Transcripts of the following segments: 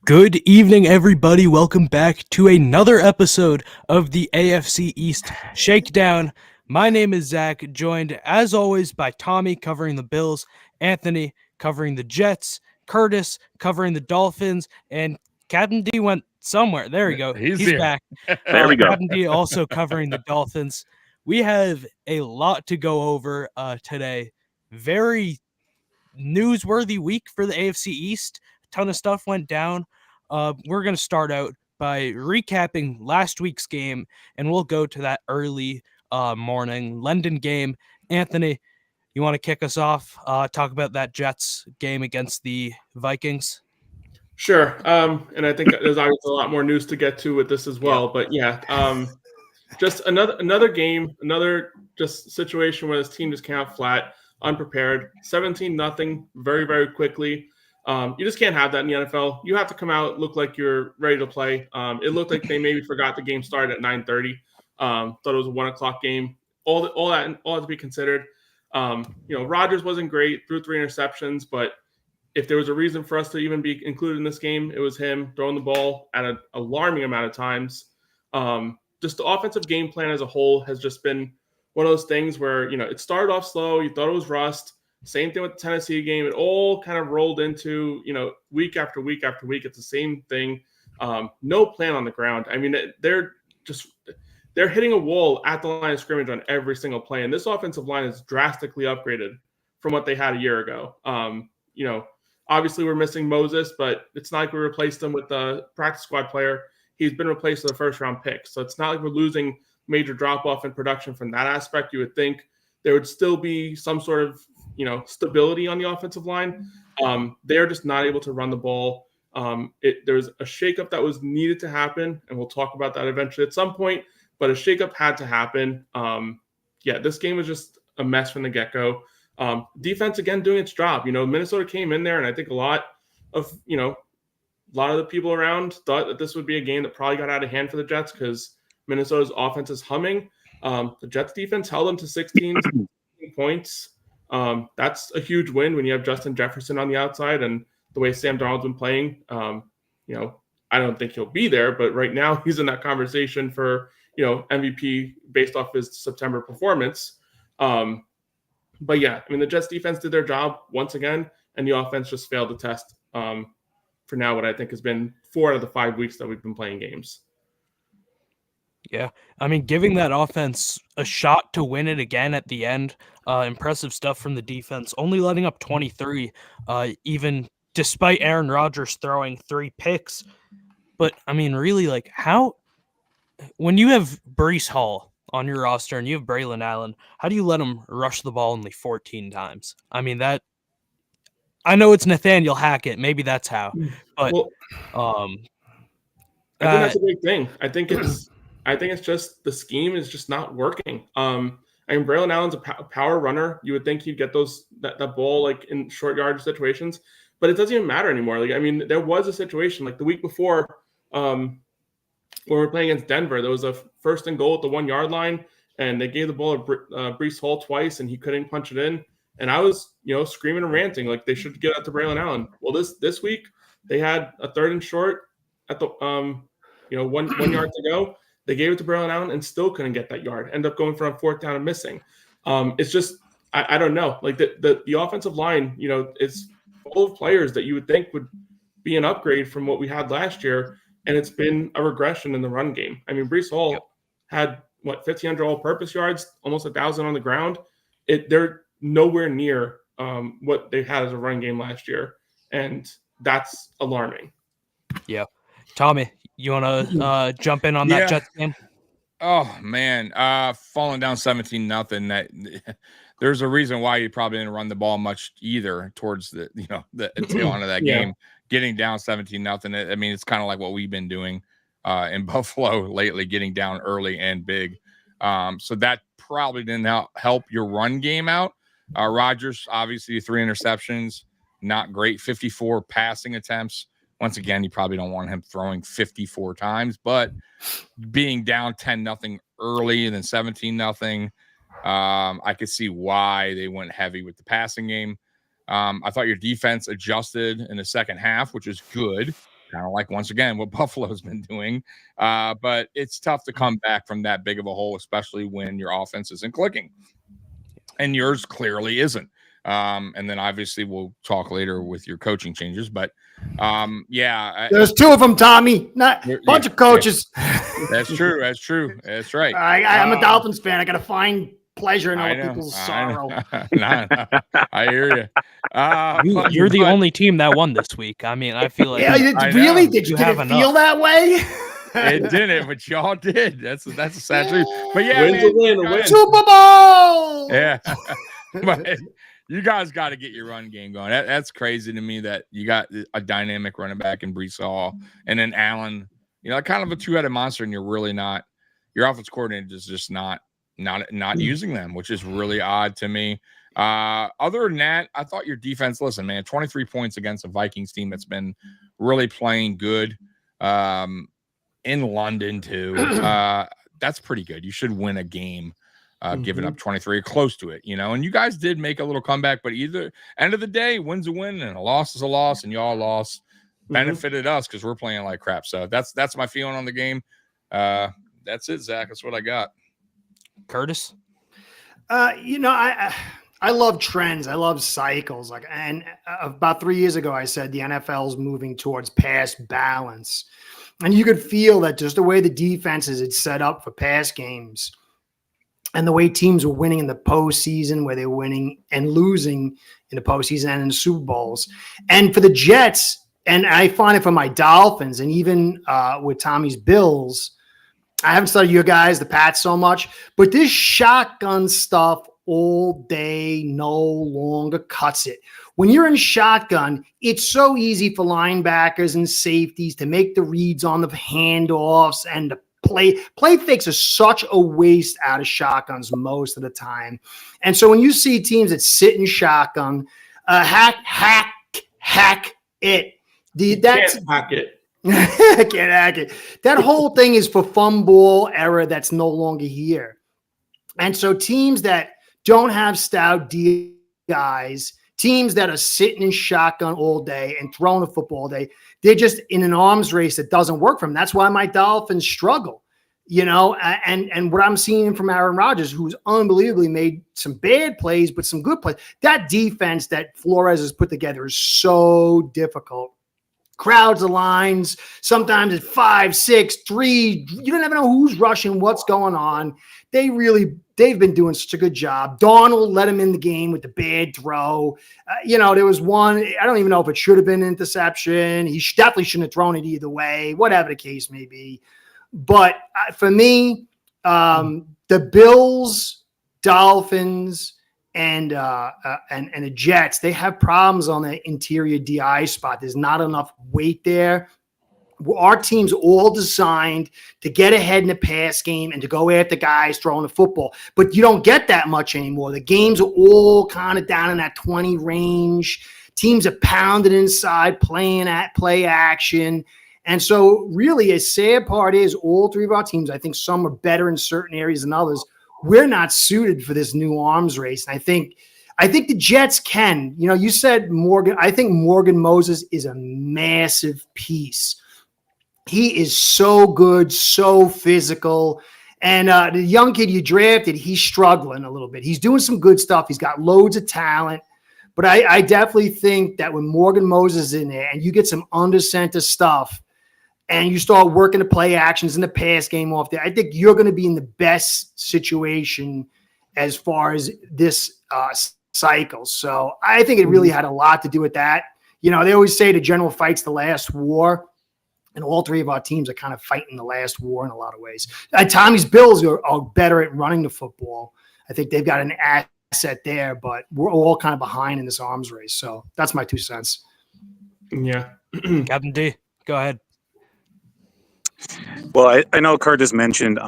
Good evening, everybody. Welcome back to another episode of the AFC East Shakedown. My name is Zach, joined as always by Tommy covering the Bills, Anthony covering the Jets, Curtis covering the Dolphins, and Captain D went somewhere. There we go. He's He's here. back. There we go. Captain D also covering the Dolphins. We have a lot to go over today. Very newsworthy week for the AFC East. A ton of stuff went down. We're going to start out by recapping last week's game, and we'll go to that early morning London game. Anthony, you want to kick us off? Talk about that Jets game against the Vikings? Sure. And I think there's obviously a lot more news to get to with this as well. But yeah, just another game, another just situation where this team just came out flat, unprepared, 17-0, very, very quickly. You just can't have that in the NFL. You have to come out, look like you're ready to play. It looked like they maybe forgot the game started at 9:30. Thought it was a 1:00 game. All that to be considered. Rodgers wasn't great, threw 3 interceptions, but if there was a reason for us to even be included in this game, it was him throwing the ball at an alarming amount of times. Just the offensive game plan as a whole has just been one of those things where, it started off slow. You thought it was rust. Same thing with the Tennessee game. It all kind of rolled into, week after week after week. It's the same thing. No plan on the ground. I mean, they're hitting a wall at the line of scrimmage on every single play. And this offensive line is drastically upgraded from what they had a year ago. Obviously we're missing Moses, but it's not like we replaced him with a practice squad player. He's been replaced with a first-round pick. So it's not like we're losing major drop-off in production from that aspect. You would think there would still be some sort of, stability on the offensive line. They're just not able to run the ball. There's a shakeup that was needed to happen, and we'll talk about that eventually at some point, but a shakeup had to happen. This game was just a mess from the get-go. Defense, again, doing its job. Minnesota came in there, and I think a lot of the people around thought that this would be a game that probably got out of hand for the Jets because Minnesota's offense is humming. The Jets defense held them to 16 points. That's a huge win when you have Justin Jefferson on the outside and the way Sam Darnold's been playing. I don't think he'll be there, but right now he's in that conversation for, MVP based off his September performance. But yeah, I mean, the Jets defense did their job once again, and the offense just failed the test for now what I think has been 4 out of the 5 weeks that we've been playing games. Yeah, I mean, giving that offense a shot to win it again at the end, impressive stuff from the defense, only letting up 23, even despite Aaron Rodgers throwing 3 picks. But, I mean, really, when you have Breece Hall on your roster and you have Braylon Allen, how do you let him rush the ball only 14 times? I mean, I know it's Nathaniel Hackett. Maybe that's how. But I think that's a big thing. I think it's just the scheme is just not working. Braylon Allen's a power runner. You would think he'd get that ball in short yardage situations, but it doesn't even matter anymore. There was a situation the week before when we were playing against Denver. There was a 1st and goal at the 1-yard line, and they gave the ball to Breece Hall twice, and he couldn't punch it in. And I was, screaming and ranting they should get out to Braylon Allen. Well, this week they had a 3rd and short at the 1 yard to go. They gave it to Braylon Allen and still couldn't get that yard. End up going for a 4th down and missing. It's just I don't know. The offensive line, it's full of players that you would think would be an upgrade from what we had last year, and it's been a regression in the run game. I mean, Breece Hall had 1,500 all-purpose yards, almost 1,000 on the ground. They're nowhere near what they had as a run game last year, and that's alarming. Yeah. Tommy, you want to jump in on that Jets game? Oh, man. Falling down 17-0. There's a reason why you probably didn't run the ball much either towards the tail end of that game. Getting down 17-0. I mean, it's kind of like what we've been doing in Buffalo lately, getting down early and big. So that probably didn't help your run game out. Rodgers, obviously 3 interceptions, not great. 54 passing attempts. Once again, you probably don't want him throwing 54 times, but being down 10-0 early and then 17-0, I could see why they went heavy with the passing game. I thought your defense adjusted in the second half, which is good. kind of like, once again, what Buffalo's been doing. But it's tough to come back from that big of a hole, especially when your offense isn't clicking. And yours clearly isn't. And then obviously we'll talk later with your coaching changes. But there's two of them, Tommy. Not a bunch of coaches. Yeah. That's true. That's right. I'm a Dolphins fan. I got to find pleasure in other people's sorrow. I hear you. You're the only team that won this week. I mean, I feel like really? Did it feel that way? It didn't, but y'all did. That's a sad truth. But Win's a win. Super Bowl. Yeah. But you guys got to get your run game going. That's crazy to me that you got a dynamic running back in Breece Hall and then Allen. Kind of a two-headed monster, and you're really not. Your offense coordinator is just not using them, which is really odd to me. Other than that, I thought your defense. Listen, man, 23 points against a Vikings team that's been really playing good. In London too. That's pretty good. You should win a game giving up 23, close to it, and you guys did make a little comeback, but either end of the day, win's a win and a loss is a loss, and y'all lost benefited us because we're playing like crap. So that's my feeling on the game. That's it, Zach. That's what I got. Curtis? I love trends. I love cycles. And about 3 years ago, I said the NFL is moving towards pass balance. And you could feel that just the way the defenses had set up for pass games and the way teams were winning in the postseason, where they were winning and losing in the postseason and in the Super Bowls. And for the Jets, and I find it for my Dolphins, and even with Tommy's Bills, I haven't studied your guys, the Pats, so much, but this shotgun stuff all day no longer cuts it. When you're in shotgun, it's so easy for linebackers and safeties to make the reads on the handoffs, and the play fakes are such a waste out of shotguns most of the time. And so when you see teams that sit in shotgun, hack it. Can't hack it. Can't hack it. That whole thing is for fumble era that's no longer here. And so teams that don't have stout D guys, teams that are sitting in shotgun all day and throwing the football all day, they're just in an arms race that doesn't work for them. That's why my Dolphins struggle, and what I'm seeing from Aaron Rodgers, who's unbelievably made some bad plays, but some good plays. That defense that Flores has put together is so difficult. Crowds of lines, sometimes it's 5, 6, 3. You don't ever know who's rushing, what's going on. They've been doing such a good job. Darnold let him in the game with the bad throw. There was one, I don't even know if it should have been an interception. He definitely shouldn't have thrown it either way, whatever the case may be. But for me, the Bills, Dolphins, and the Jets, they have problems on the interior DI spot. There's not enough weight there. Our team's all designed to get ahead in the pass game and to go after guys throwing the football. But you don't get that much anymore. The games are all kind of down in that 20 range. Teams are pounded inside, playing at play action. And so really a sad part is all three of our teams, I think some are better in certain areas than others. We're not suited for this new arms race. And I think the Jets can. You said Morgan. I think Morgan Moses is a massive piece. He is so good, so physical. And the young kid you drafted, he's struggling a little bit. He's doing some good stuff. He's got loads of talent. But I definitely think that when Morgan Moses is in there and you get some under center stuff and you start working the play actions in the pass game off there, I think you're going to be in the best situation as far as this cycle. So I think it really had a lot to do with that. They always say the general fights the last war. And all three of our teams are kind of fighting the last war in a lot of ways. Tommy's Bills are better at running the football. I think they've got an asset there, but we're all kind of behind in this arms race. So that's my 2 cents. Yeah. Captain D, go ahead. Well, I know Curtis mentioned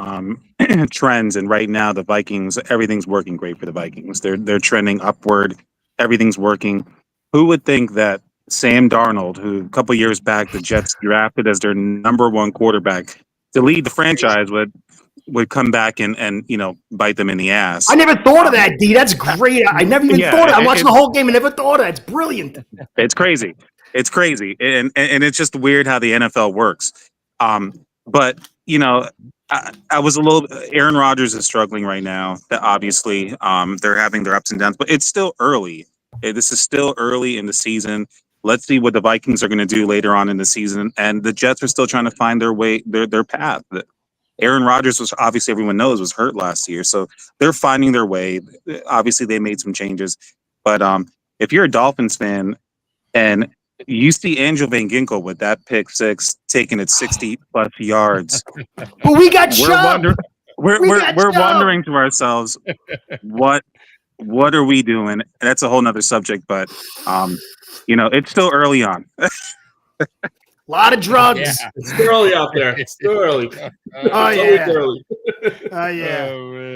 trends, and right now the Vikings, everything's working great for the Vikings. They're trending upward. Everything's working. Who would think that Sam Darnold, who a couple years back the Jets drafted as their number 1 quarterback to lead the franchise, would come back and bite them in the ass? I never thought of that, D. That's great. I never even thought of it. I'm watching the whole game and never thought of it. It's brilliant. It's crazy. It's crazy, and it's just weird how the NFL works. But I was a little. Aaron Rodgers is struggling right now. That obviously, they're having their ups and downs, but it's still early. This is still early in the season. Let's see what the Vikings are going to do later on in the season, and the Jets are still trying to find their way, their path. Aaron Rodgers was obviously everyone knows was hurt last year, so they're finding their way. Obviously, they made some changes, but if you're a Dolphins fan and you see Angel Van Ginkel with that pick six taking it 60 plus yards, but we got shoved. We're wondering to ourselves, what are we doing? That's a whole nother subject, but it's still early on. A lot of drugs. Yeah. It's still early out there. It's still early. It's early.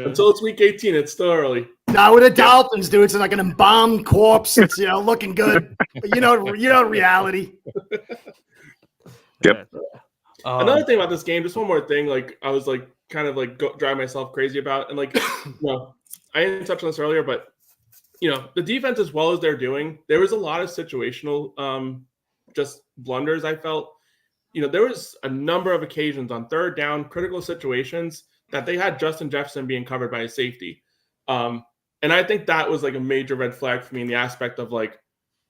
Until it's week 18, it's still early. Now with the Dolphins, dude, it's like an embalmed corpse. It's looking good. But reality. Yep. Another thing about this game, just one more thing. Like I was like kind of like driving myself crazy about, and like I didn't touch on this earlier, but the defense, as well as they're doing, there was a lot of situational just blunders. I felt there was a number of occasions on third down, critical situations that they had Justin Jefferson being covered by a safety. And I think that was like a major red flag for me in the aspect of like,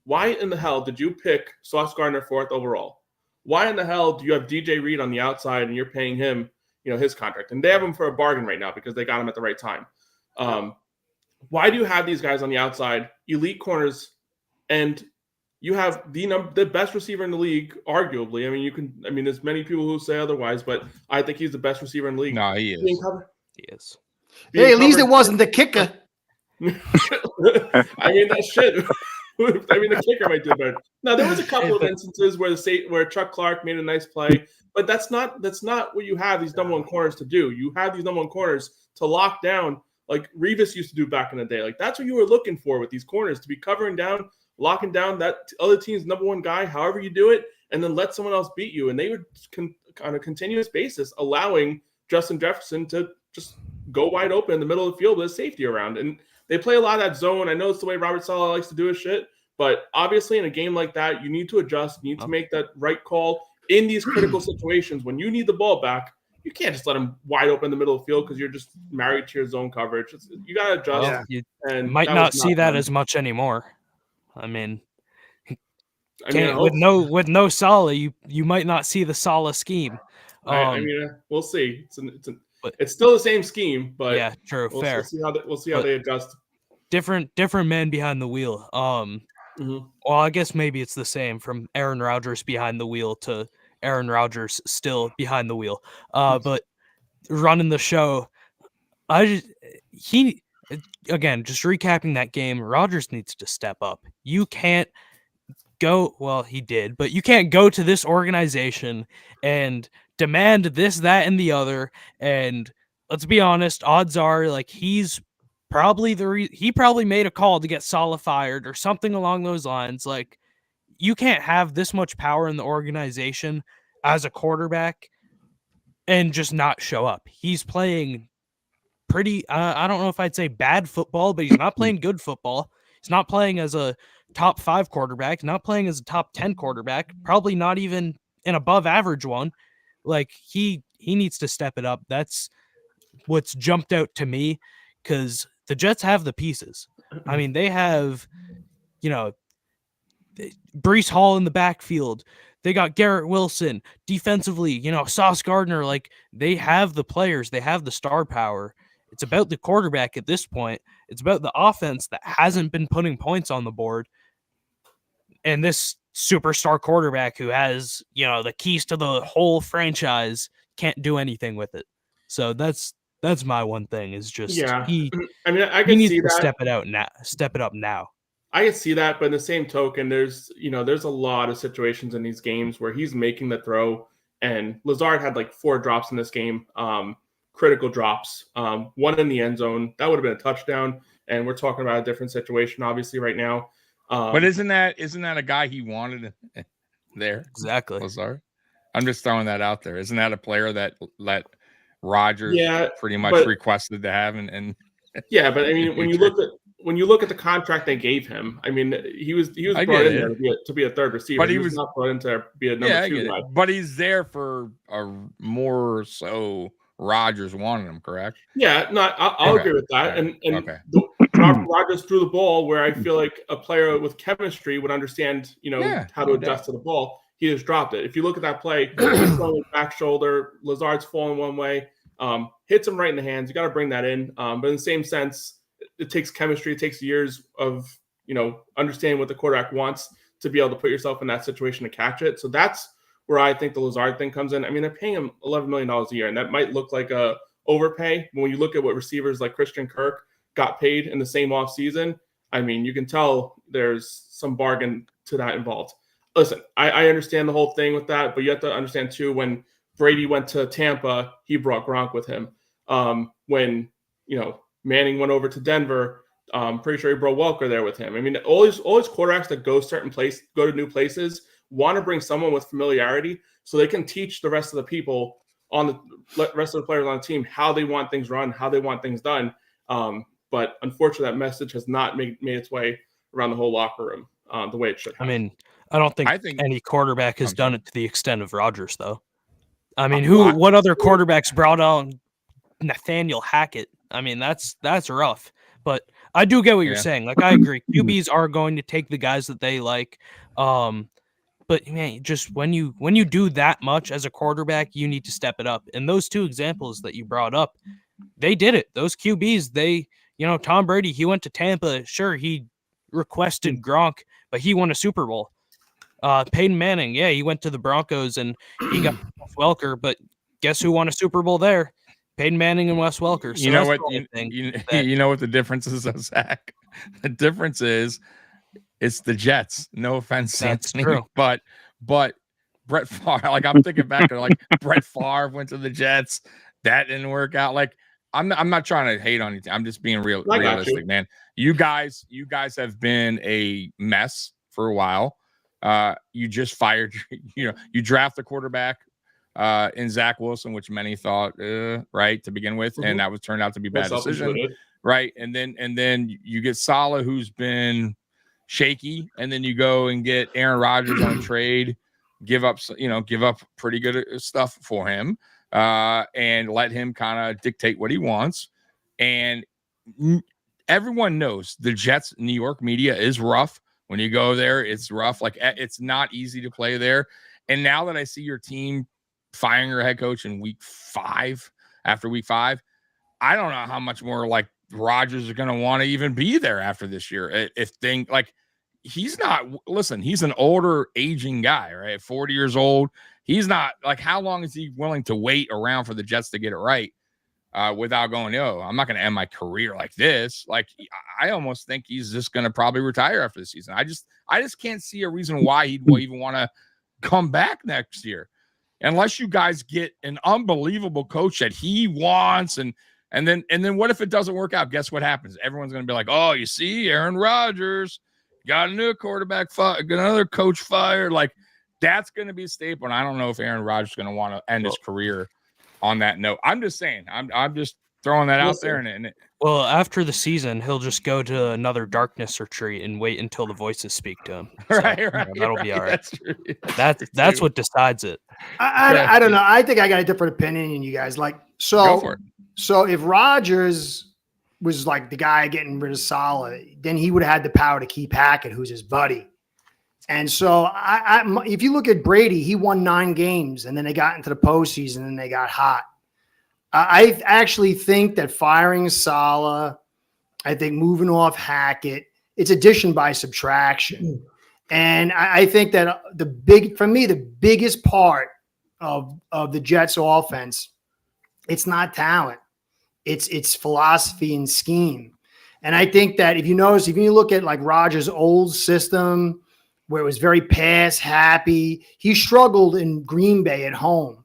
why in the hell did you pick Sauce Gardner 4th overall? Why in the hell do you have DJ Reed on the outside and you're paying him, his contract? And they have him for a bargain right now because they got him at the right time. Why do you have these guys on the outside, elite corners, and you have the best receiver in the league, arguably? I mean, there's many people who say otherwise, but I think he's the best receiver in the league. No, he is. He is. Hey, at least it wasn't the kicker. I mean, that shit. The kicker might do better. Now, there was a couple of instances where Chuck Clark made a nice play, but that's not what you have these number one corners to do. You have these number one corners to lock down, like Revis used to do back in the day. Like that's what you were looking for with these corners, to be covering down, locking down that other team's number one guy, however you do it, and then let someone else beat you. And they would on a continuous basis allowing Justin Jefferson to just go wide open in the middle of the field with a safety around. And they play a lot of that zone. I know it's the way Robert Saleh likes to do his shit, but obviously in a game like that, you need to adjust. You need to make that right call in these critical situations. When you need the ball back, you can't just let him wide open in the middle of the field because you're just married to your zone coverage. You got to adjust. Well, you might not see that as much anymore. With no Saleh, you might not see the Saleh scheme. We'll see. It's still the same scheme, but yeah, true, fair. We'll see how they adjust. Different man behind the wheel. Well, I guess maybe it's the same from Aaron Rodgers behind the wheel to Aaron Rodgers still behind the wheel. But running the show, just recapping that game, Rodgers needs to step up. You can't go, well, he did, but you can't go to this organization and demand this, that, and the other. And let's be honest, odds are like he's probably he probably made a call to get Saleh fired or something along those lines. Like, you can't have this much power in the organization as a quarterback and just not show up. He's playing pretty, I don't know if I'd say bad football, but he's not playing good football. He's not playing as a top 5 quarterback, not playing as a top 10 quarterback, probably not even an above average one. Like, he needs to step it up. That's what's jumped out to me, because the Jets have the pieces. I mean, they have, Breece Hall in the backfield. They got Garrett Wilson defensively, Sauce Gardner. Like, they have the players. They have the star power. It's about the quarterback at this point. It's about the offense that hasn't been putting points on the board. And this superstar quarterback who has, the keys to the whole franchise can't do anything with it. So that's my one thing, is just he needs to step it up now. I can see that, but in the same token, there's a lot of situations in these games where he's making the throw, and Lazard had like 4 drops in this game, critical drops, one in the end zone. That would have been a touchdown, and we're talking about a different situation, obviously, right now. But isn't that a guy he wanted there? Exactly. Lazard. I'm just throwing that out there. Isn't that a player that Rodgers pretty much requested to have? And yeah, but I mean, when you look when you look at the contract they gave him, I mean, he was I brought get in it. there to be a third receiver. But he he was was- not brought in to be a Yeah, number I two get it. guy. But he's there for a more so Rodgers wanted him, correct? Yeah, no, I'll Okay. agree with that. Right. And Okay. Rodgers threw the ball where I feel like a player with chemistry would understand, Yeah, how to no adjust doubt. to the ball. He just dropped it. If you look at that play, he's throwing back shoulder, Lazard's falling one way, hits him right in the hands. You got to bring that in. But in the same sense, it takes chemistry. It takes years of, understanding what the quarterback wants to be able to put yourself in that situation to catch it. So that's where I think the Lazard thing comes in. I mean, they're paying him $11 million a year, and that might look like a overpay. But when you look at what receivers like Christian Kirk got paid in the same offseason, I mean, you can tell there's some bargain to that involved. Listen, I understand the whole thing with that, but you have to understand too, when Brady went to Tampa, he brought Gronk with him. When, Manning went over to Denver, pretty sure he brought Welker there with him. I mean, all these quarterbacks that go to new places want to bring someone with familiarity so they can teach the rest of the people on the rest of the players on the team how they want things run, how they want things done. But unfortunately, that message has not made its way around the whole locker room the way it should have. I mean, I don't think any quarterback has done it to the extent of Rodgers, though. I mean, what other quarterbacks brought on Nathaniel Hackett? I mean, that's rough. But I do get what you're saying. Like, I agree. QBs are going to take the guys that they like. But man, just when you do that much as a quarterback, you need to step it up. And those two examples that you brought up, they did it. Those QBs, Tom Brady, he went to Tampa. Sure, he requested Gronk, but he won a Super Bowl. Peyton Manning, yeah, he went to the Broncos and he got Wes Welker, but guess who won a Super Bowl there? Peyton Manning and Wes Welker. So you know what? You know what the difference is, Zach? The difference is it's the Jets. No offense, Anthony, true. but Brett Favre. Like, I'm thinking back to Brett Favre went to the Jets. That didn't work out. Like, I'm not trying to hate on you. I'm just being realistic, man. You guys have been a mess for a while. You just fired. You draft a quarterback in Zach Wilson, which many thought right to begin with, and that was turned out to be a bad decision, right? And then you get Saleh, who's been shaky, and then you go and get Aaron Rodgers on a trade, give up pretty good stuff for him, and let him kind of dictate what he wants. And everyone knows the Jets New York media is rough. When you go there, it's rough. Like, it's not easy to play there. And now that I see your team firing your head coach in after week 5, I don't know how much more like Rodgers are going to want to even be there after this year. He's an older aging guy, right? 40 years old. He's not like, how long is he willing to wait around for the Jets to get it right without going, I'm not going to end my career like this. Like, I almost think he's just going to probably retire after the season. I just can't see a reason why he'd even want to come back next year. Unless you guys get an unbelievable coach that he wants, and then what if it doesn't work out? Guess what happens? Everyone's going to be like, "Oh, you see, Aaron Rodgers got a new quarterback, another coach fired." Like, that's going to be a staple. And I don't know if Aaron Rodgers is going to want to end his career on that note. I'm just saying. I'm just throwing that out there. Well, after the season, he'll just go to another darkness retreat and wait until the voices speak to him. So, right. That'll be all right. That's true. That's what decides it. I don't know. I think I got a different opinion than you guys. Like, Go for it. So if Rodgers was like the guy getting rid of Saleh, then he would have had the power to keep Hackett, who's his buddy. And so if you look at Brady, he won 9 games and then they got into the postseason and they got hot. I actually think that firing Saleh, I think moving off Hackett, it's addition by subtraction. And I think that the biggest part of the Jets offense, it's not talent. It's philosophy and scheme. And I think that if you look at like Rodgers' old system where it was very pass happy, he struggled in Green Bay at home.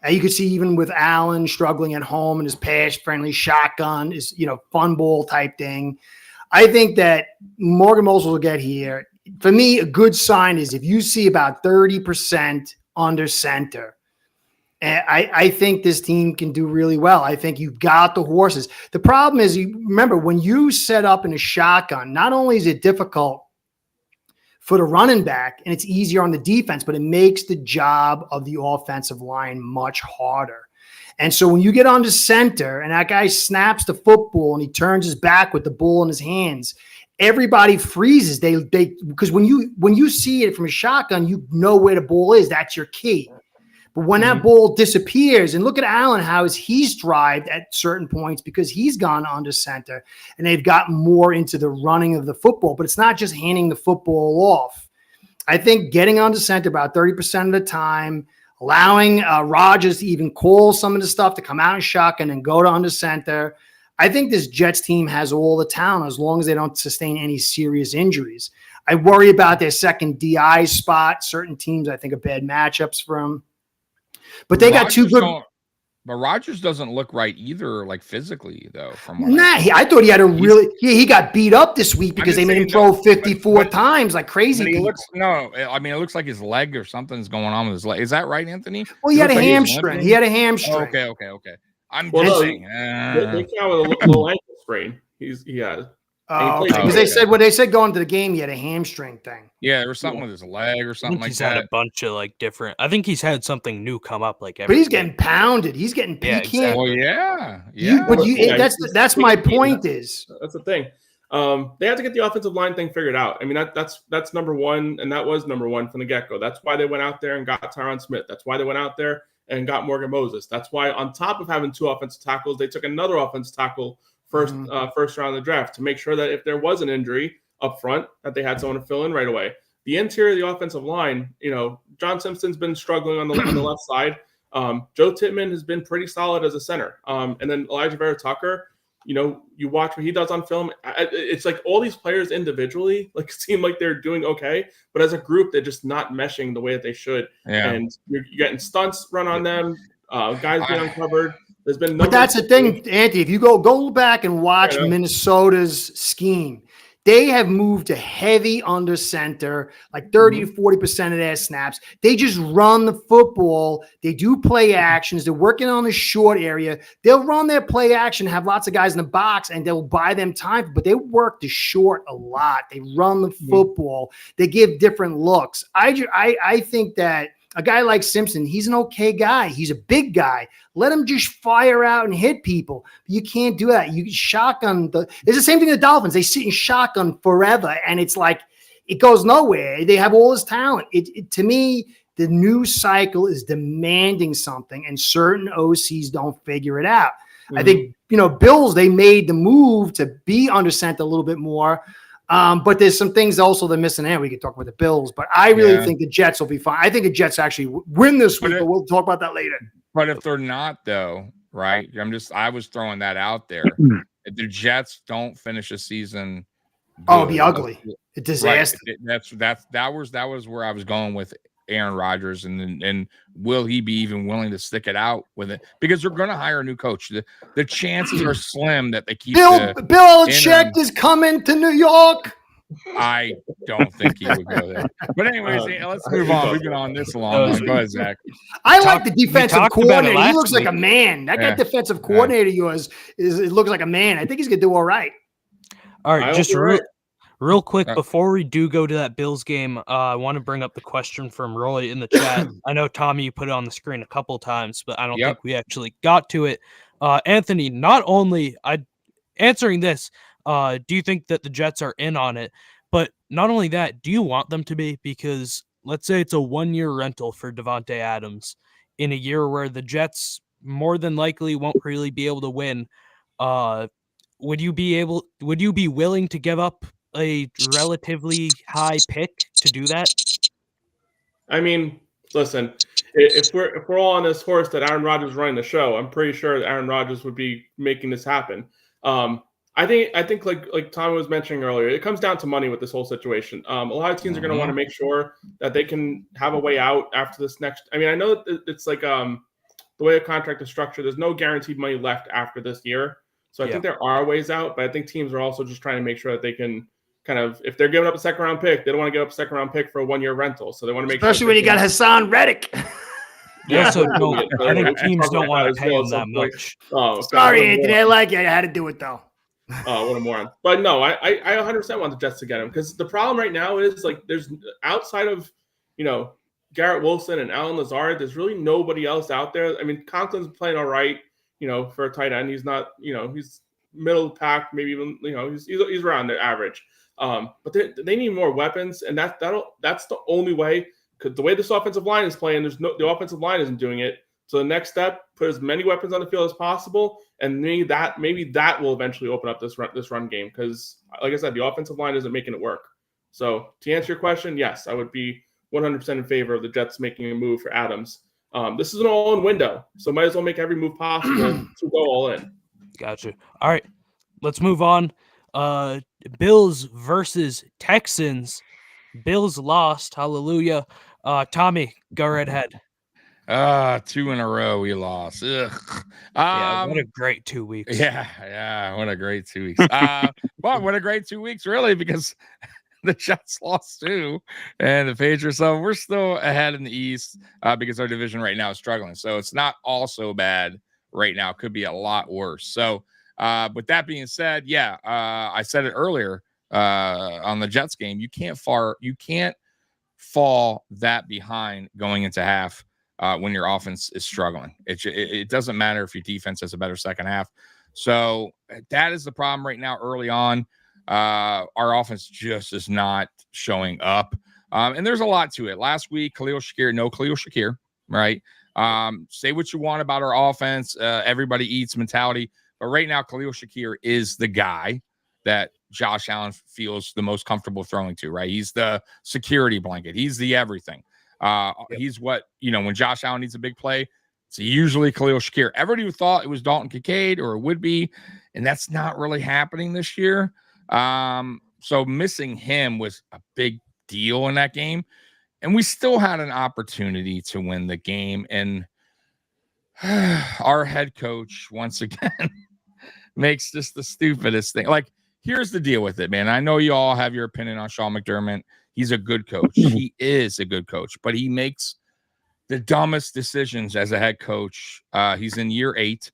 You could see even with Allen struggling at home and his pass-friendly shotgun, his fun ball type thing. I think that Morgan Moses will get here. For me, a good sign is if you see about 30% under center, And I think this team can do really well. I think you've got the horses. The problem is, you remember, when you set up in a shotgun, not only is it difficult for the running back and it's easier on the defense, but it makes the job of the offensive line much harder. And so when you get onto center and that guy snaps the football and he turns his back with the ball in his hands, everybody freezes. They because when you see it from a shotgun, you know where the ball is. That's your key. But when that ball disappears, and look at Allen, how he's thrived at certain points because he's gone under center and they've gotten more into the running of the football. But it's not just handing the football off. I think getting under center about 30% of the time, allowing Rodgers to even call some of the stuff to come out in shotgun and go to under center. I think this Jets team has all the talent as long as they don't sustain any serious injuries. I worry about their second DI spot. Certain teams, I think, are bad matchups for them. But they got two good. But Rodgers doesn't look right either, like physically, though. From what I thought he had a really. He got beat up this week because they made him throw 54 times like crazy. It looks like his leg or something's going on with his leg. Is that right, Anthony? Well, he had a hamstring. He had a hamstring. Okay. I'm guessing. They count with a low ankle sprain. He has. Oh, okay. Because they said going to the game, he had a hamstring thing. Yeah, there was something with his leg or something like that. He's had a bunch of different. I think he's had something new come up But he's getting pounded. He's getting. Exactly. Well, yeah. That's my point. That's the thing. They have to get the offensive line thing figured out. I mean, that's number one, and that was number one from the get-go. That's why they went out there and got Tyron Smith. That's why they went out there and got Morgan Moses. That's why, on top of having two offensive tackles, they took another offensive tackle first round of the draft to make sure that if there was an injury up front, that they had someone to fill in right away. The interior of the offensive line, John Simpson's been struggling on the left side. Joe Tittman has been pretty solid as a center. And then Elijah Vera Tucker, you watch what he does on film. It's like all these players individually seem like they're doing okay, but as a group, they're just not meshing the way that they should. Yeah. And you're getting stunts run on them, guys get uncovered. But that's the thing, Anthony. If you go back and watch Minnesota's scheme, they have moved to heavy under center, like 30 to 40% of their snaps. They just run the football. They do play actions. They're working on the short area. They'll run their play action, have lots of guys in the box, and they'll buy them time. But they work the short a lot. They run the football. They give different looks. I think that a guy like Simpson, he's an okay guy. He's a big guy. Let him just fire out and hit people. You can't do that. You shotgun. It's the same thing with the Dolphins. They sit in shotgun forever, and it's like it goes nowhere. They have all this talent. To me, the news cycle is demanding something, and certain OCs don't figure it out. I think, Bills, they made the move to be under center a little bit more. But there's some things also they're missing there. We could talk about the Bills, but I really think the Jets will be fine. I think the Jets actually win this week, but we'll talk about that later. But if they're not, though, right? I was throwing that out there. If the Jets don't finish the season, it'll be ugly. A disaster. Right. That was where I was going with Aaron Rodgers, and will he be even willing to stick it out with it? Because they're going to hire a new coach. The chances are slim that they keep Bill Belichick is coming to New York. I don't think he would go there. But anyways, let's move on. We've been on this long. Go ahead, Zach. I like the defensive coordinator. He looks like a man. That guy defensive coordinator yours it looks like a man. I think he's going to do all right. All right, just real quick, before we do go to that Bills game, I want to bring up the question from Roy in the chat. I know, Tommy, you put it on the screen a couple times, but I don't think we actually got to it. Anthony, not only answering this, do you think that the Jets are in on it? But not only that, do you want them to be? Because let's say it's a 1-year rental for Devontae Adams in a year where the Jets more than likely won't really be able to win. Would you be willing to give up a relatively high pick to do that? I mean, listen, if we're all on this horse that Aaron Rodgers is running the show, I'm pretty sure that Aaron Rodgers would be making this happen. I think like Tommy was mentioning earlier, it comes down to money with this whole situation. A lot of teams are going to want to make sure that they can have a way out after this next. I mean, I know it's like the way the contract is structured. There's no guaranteed money left after this year, so I think there are ways out. But I think teams are also just trying to make sure that they can kind of, if they're giving up a second round pick, they don't want to give up a second round pick for a 1-year rental. So they want to make especially when you got Hassan Reddick. They also don't. I think teams don't want to pay him that much. Oh, sorry, Anthony. I like you. I had to do it though. Oh, what a moron! But no, I 100% want the Jets to get him because the problem right now is like there's outside of Garrett Wilson and Alan Lazard, there's really nobody else out there. I mean, Conklin's playing all right, for a tight end. He's not, he's middle pack, maybe even, he's around the average. But they need more weapons, and that's the only way. Because the way this offensive line is playing, the offensive line isn't doing it. So the next step, put as many weapons on the field as possible, and maybe that will eventually open up this run game. Because, like I said, the offensive line isn't making it work. So to answer your question, yes, I would be 100% in favor of the Jets making a move for Adams. This is an all-in window, so might as well make every move possible to go all in. Gotcha. All right, let's move on. Bills versus Texans. Bills lost. Hallelujah. Tommy, go right ahead. 2 in a row we lost. Ugh. Yeah, what a great 2 weeks. Yeah, what a great 2 weeks. Well, what a great 2 weeks, really, because the Jets lost too, and the Patriots. So we're still ahead in the East because our division right now is struggling. So it's not all so bad right now. It could be a lot worse. So with that being said, I said it earlier on the Jets game. You can't fall that behind going into half when your offense is struggling. It doesn't matter if your defense has a better second half. So that is the problem right now early on. Our offense just is not showing up. And there's a lot to it. Last week, Khalil Shakir, right? Say what you want about our offense. Everybody eats mentality. But right now, Khalil Shakir is the guy that Josh Allen feels the most comfortable throwing to, right? He's the security blanket. He's the everything. He's what, when Josh Allen needs a big play, it's usually Khalil Shakir. Everybody thought it was Dalton Kincaid or it would be, and that's not really happening this year. So missing him was a big deal in that game. And we still had an opportunity to win the game. And our head coach, once again, makes just the stupidest thing. Like, here's the deal with it, man. I know you all have your opinion on Sean McDermott. He's a good coach. He is a good coach, but he makes the dumbest decisions as a head coach. He's in year 8,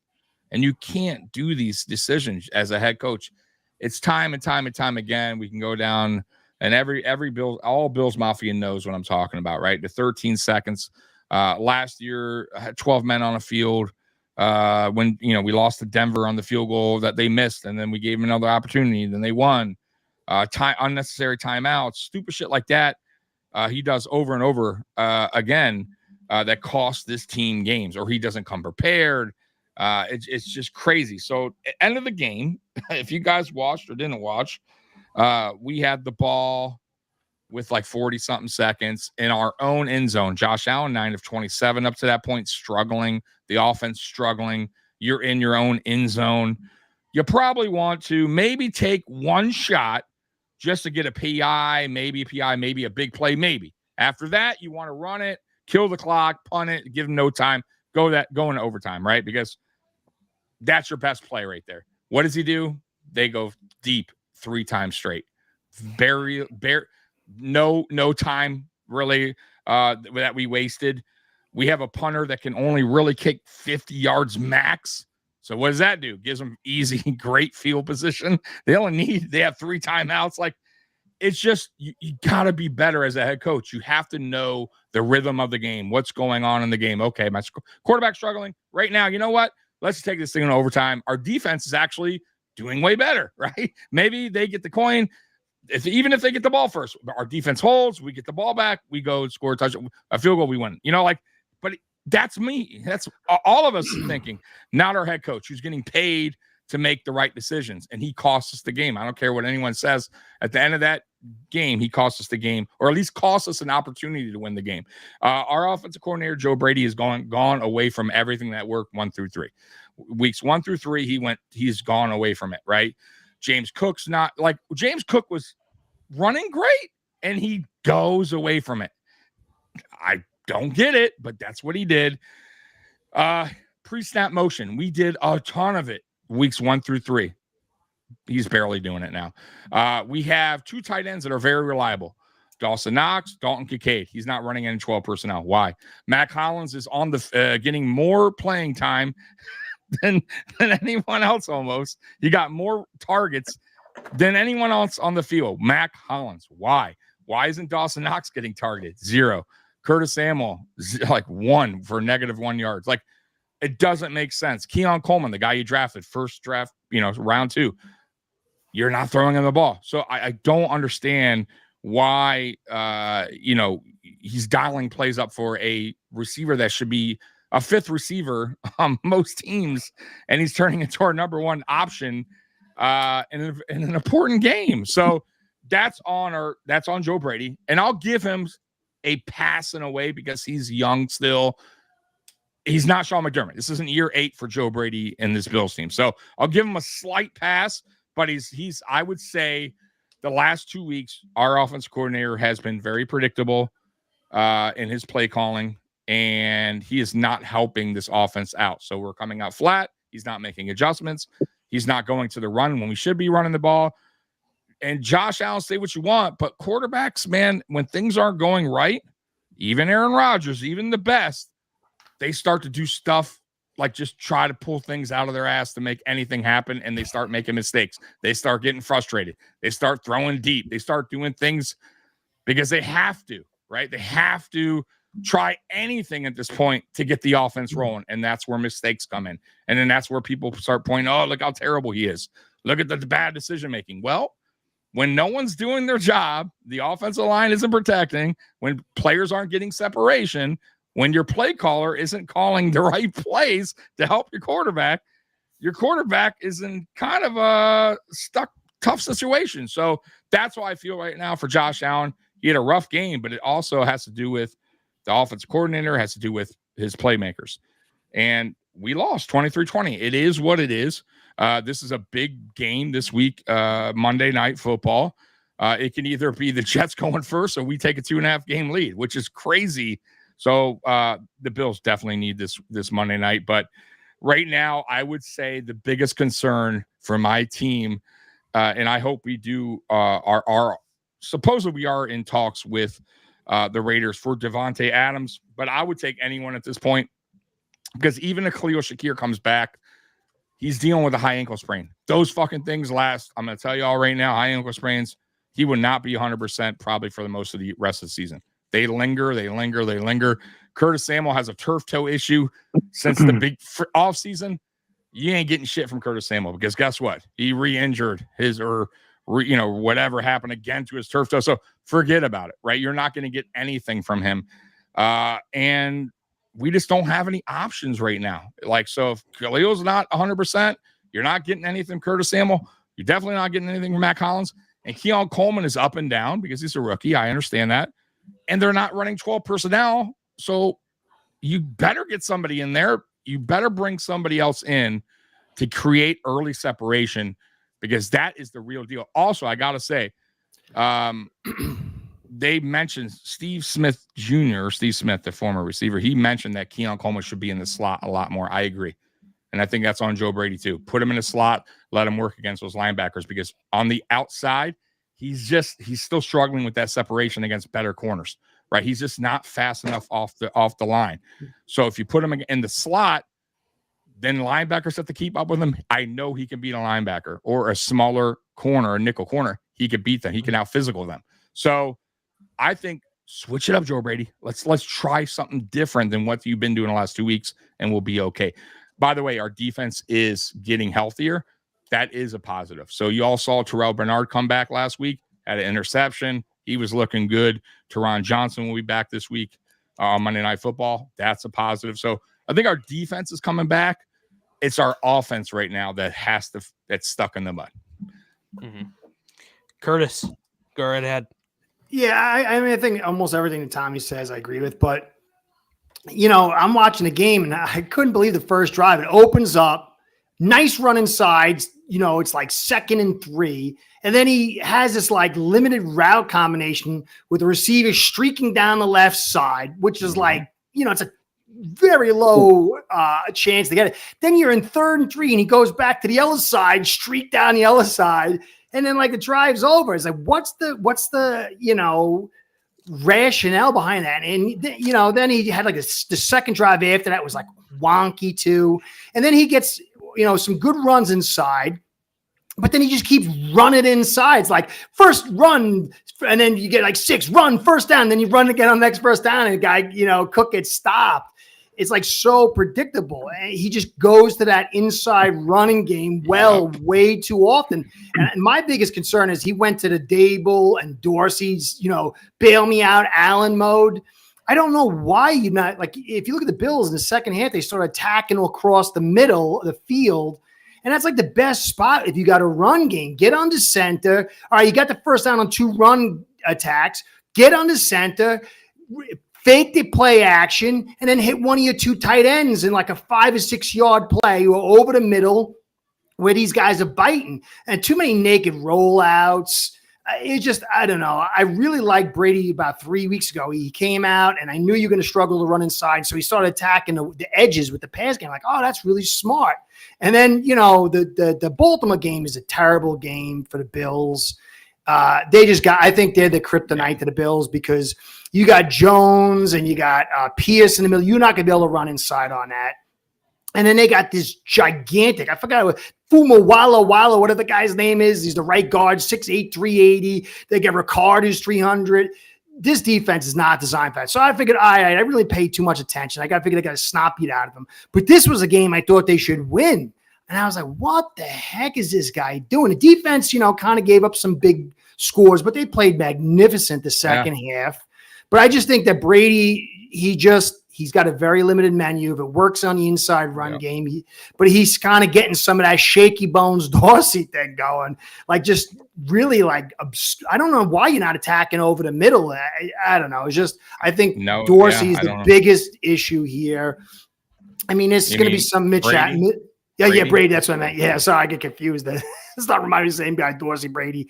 and you can't do these decisions as a head coach. It's time and time and time again. We can go down, and every Bill, all Bills Mafia knows what I'm talking about, right? The 13 seconds. Last year, had 12 men on the field. When we lost to Denver on the field goal that they missed, and then we gave them another opportunity, then they won. Unnecessary timeouts, stupid shit like that. He does over and over again that costs this team games, or he doesn't come prepared. It's just crazy. So end of the game, if you guys watched or didn't watch, we had the ball with like 40 something seconds in our own end zone. Josh Allen, 9 of 27 up to that point, struggling. The offense struggling. You're in your own end zone. You probably want to maybe take one shot just to get a PI, maybe a big play, maybe. After that, you want to run it, kill the clock, punt it, give them no time, go into overtime, right? Because that's your best play right there. What does he do? They go deep 3 times straight. No time really that we wasted. We have a punter that can only really kick 50 yards max. So what does that do? Gives them easy, great field position. They have 3 timeouts. Like, it's just, you got to be better as a head coach. You have to know the rhythm of the game, what's going on in the game. Okay, my quarterback's struggling right now. You know what? Let's take this thing in overtime. Our defense is actually doing way better, right? Maybe they get the coin. Even if they get the ball first, our defense holds, we get the ball back, we go score a touchdown, a field goal, we win. But that's me. That's all of us thinking, not our head coach who's getting paid to make the right decisions. And he costs us the game. I don't care what anyone says. At the end of that game, he cost us the game, or at least cost us an opportunity to win the game. Our offensive coordinator, Joe Brady, has gone away from everything that worked 1 through 3. Weeks 1 through 3, he's gone away from it, right? James Cook was running great, and he goes away from it. I don't get it, but that's what he did. Pre-snap motion, we did a ton of it weeks 1 through 3. He's barely doing it now. We have 2 tight ends that are very reliable. Dawson Knox, Dalton Kincaid. He's not running any 12 personnel. Why? Mac Hollins is on the getting more playing time than anyone else almost. He got more targets than anyone else on the field. Mac Hollins. Why? Why isn't Dawson Knox getting targeted? 0. Curtis Samuel, like 1 for -1 yards. Like, it doesn't make sense. Keon Coleman, the guy you drafted, first draft, round 2, you're not throwing him the ball. So I don't understand why, he's dialing plays up for a receiver that should be a 5th receiver on most teams, and he's turning into our number 1 option in an important game. So that's on Joe Brady, and I'll give him a pass in a way because he's young still. He's not Sean McDermott. This isn't year 8 for Joe Brady and this Bills team. So I'll give him a slight pass, but he's I would say the last 2 weeks, our offensive coordinator has been very predictable in his play calling, and he is not helping this offense out. So we're coming out flat. He's not making adjustments. He's not going to the run when we should be running the ball. And Josh Allen, say what you want, but quarterbacks, man, when things aren't going right, even Aaron Rodgers, even the best, they start to do stuff like just try to pull things out of their ass to make anything happen, and they start making mistakes. They start getting frustrated. They start throwing deep. They start doing things because they have to, right? They have to try anything at this point to get the offense rolling, and that's where mistakes come in. And then that's where people start pointing, oh, look how terrible he is. Look at the bad decision-making. Well, when no one's doing their job, the offensive line isn't protecting, when players aren't getting separation, when your play caller isn't calling the right plays to help your quarterback is in kind of a tough situation. So that's why I feel right now for Josh Allen. He had a rough game, but it also has to do with the offensive coordinator, has to do with his playmakers. And we lost 23-20. It is what it is. This is a big game this week, Monday Night Football. It can either be the Jets going first or we take a 2.5 game lead, which is crazy. So the Bills definitely need this Monday night. But right now, I would say the biggest concern for my team, and I hope we do, are supposedly we are in talks with the Raiders for Devontae Adams. But I would take anyone at this point because even if Khalil Shakir comes back, he's dealing with a high ankle sprain. Those fucking things last. I'm going to tell you all right now, high ankle sprains, he would not be 100% probably for the most of the rest of the season. They linger. Curtis Samuel has a turf toe issue since the big off season. You ain't getting shit from Curtis Samuel because guess what? He re-injured whatever happened again to his turf toe. So forget about it, right? You're not going to get anything from him. And we just don't have any options right now. Like, so if Khalil's not 100%, you're not getting anything from Curtis Samuel. You're definitely not getting anything from Mac Hollins. And Keon Coleman is up and down because he's a rookie. I understand that. And they're not running 12 personnel. So you better get somebody in there. You better bring somebody else in to create early separation because that is the real deal. Also, I got to say, they mentioned Steve Smith, the former receiver. He mentioned that Keon Coleman should be in the slot a lot more. I agree. And I think that's on Joe Brady too. Put him in a slot, let him work against those linebackers because on the outside, he's still struggling with that separation against better corners, right? He's just not fast enough off the line. So if you put him in the slot, then linebackers have to keep up with him. I know he can beat a linebacker or a smaller corner, a nickel corner. He could beat them. He can out physical them. So I think switch it up, Joe Brady. Let's try something different than what you've been doing the last 2 weeks, and we'll be okay. By the way, our defense is getting healthier. That is a positive. So you all saw Terrell Bernard come back last week, had an interception. He was looking good. Teron Johnson will be back this week on Monday Night Football. That's a positive. So I think our defense is coming back. It's our offense right now that's stuck in the mud. Mm-hmm. Curtis, go right ahead. Yeah, I mean, I think almost everything that Tommy says I agree with, but I'm watching the game and I couldn't believe the first drive. It opens up, nice run inside. It's like 2nd and 3. And then he has this like limited route combination with the receiver streaking down the left side, which is like, it's a very low chance to get it. Then you're in 3rd and 3 and he goes back to the other side, streak down the other side. And then like the drive's over. It's like, what's the rationale behind that. And, then he had like the second drive after that was like wonky too. And then he gets, some good runs inside, but then he just keeps running inside. It's like first run, and then you get like 6 run, first down, then you run again on the next first down, and the guy, Cook gets stopped. It's like so predictable. He just goes to that inside running game way too often. And my biggest concern is he went to the Dable and Dorsey's, bail me out Allen mode. I don't know why you're not, like, if you look at the Bills in the second half, they start attacking across the middle of the field. And that's like the best spot if you got a run game. Get on the center. All right, you got the first down on 2 run attacks. Get on the center, fake the play action, and then hit one of your 2 tight ends in like a 5 or 6 yard play or over the middle where these guys are biting. And too many naked rollouts. It just, I don't know. I really liked Brady about 3 weeks ago. He came out, and I knew you're going to struggle to run inside. So he started attacking the edges with the pass game. Like, oh, that's really smart. And then, the Baltimore game is a terrible game for the Bills. I think they're the kryptonite to the Bills because you got Jones and you got Pierce in the middle. You're not going to be able to run inside on that. And then they got this gigantic, I forgot what, Walla, whatever the guy's name is. He's the right guard, 6'8", 380. They get Ricard, who's 300. This defense is not designed for that. So I figured, I really paid too much attention. I figured I got a snot beat out of them. But this was a game I thought they should win. And I was like, what the heck is this guy doing? The defense, kind of gave up some big scores, but they played magnificent the second half. But I just think that Brady, he's got a very limited menu. If it works on the inside run game, but he's kind of getting some of that shaky bones Dorsey thing going. Like just really like, I don't know why you're not attacking over the middle. I don't know. It's just, I think Dorsey is the biggest issue here. I mean, it's going to be some Mitch. Brady. That's what I meant. Yeah, sorry, I get confused. It's not reminding me of the same guy, Dorsey, Brady.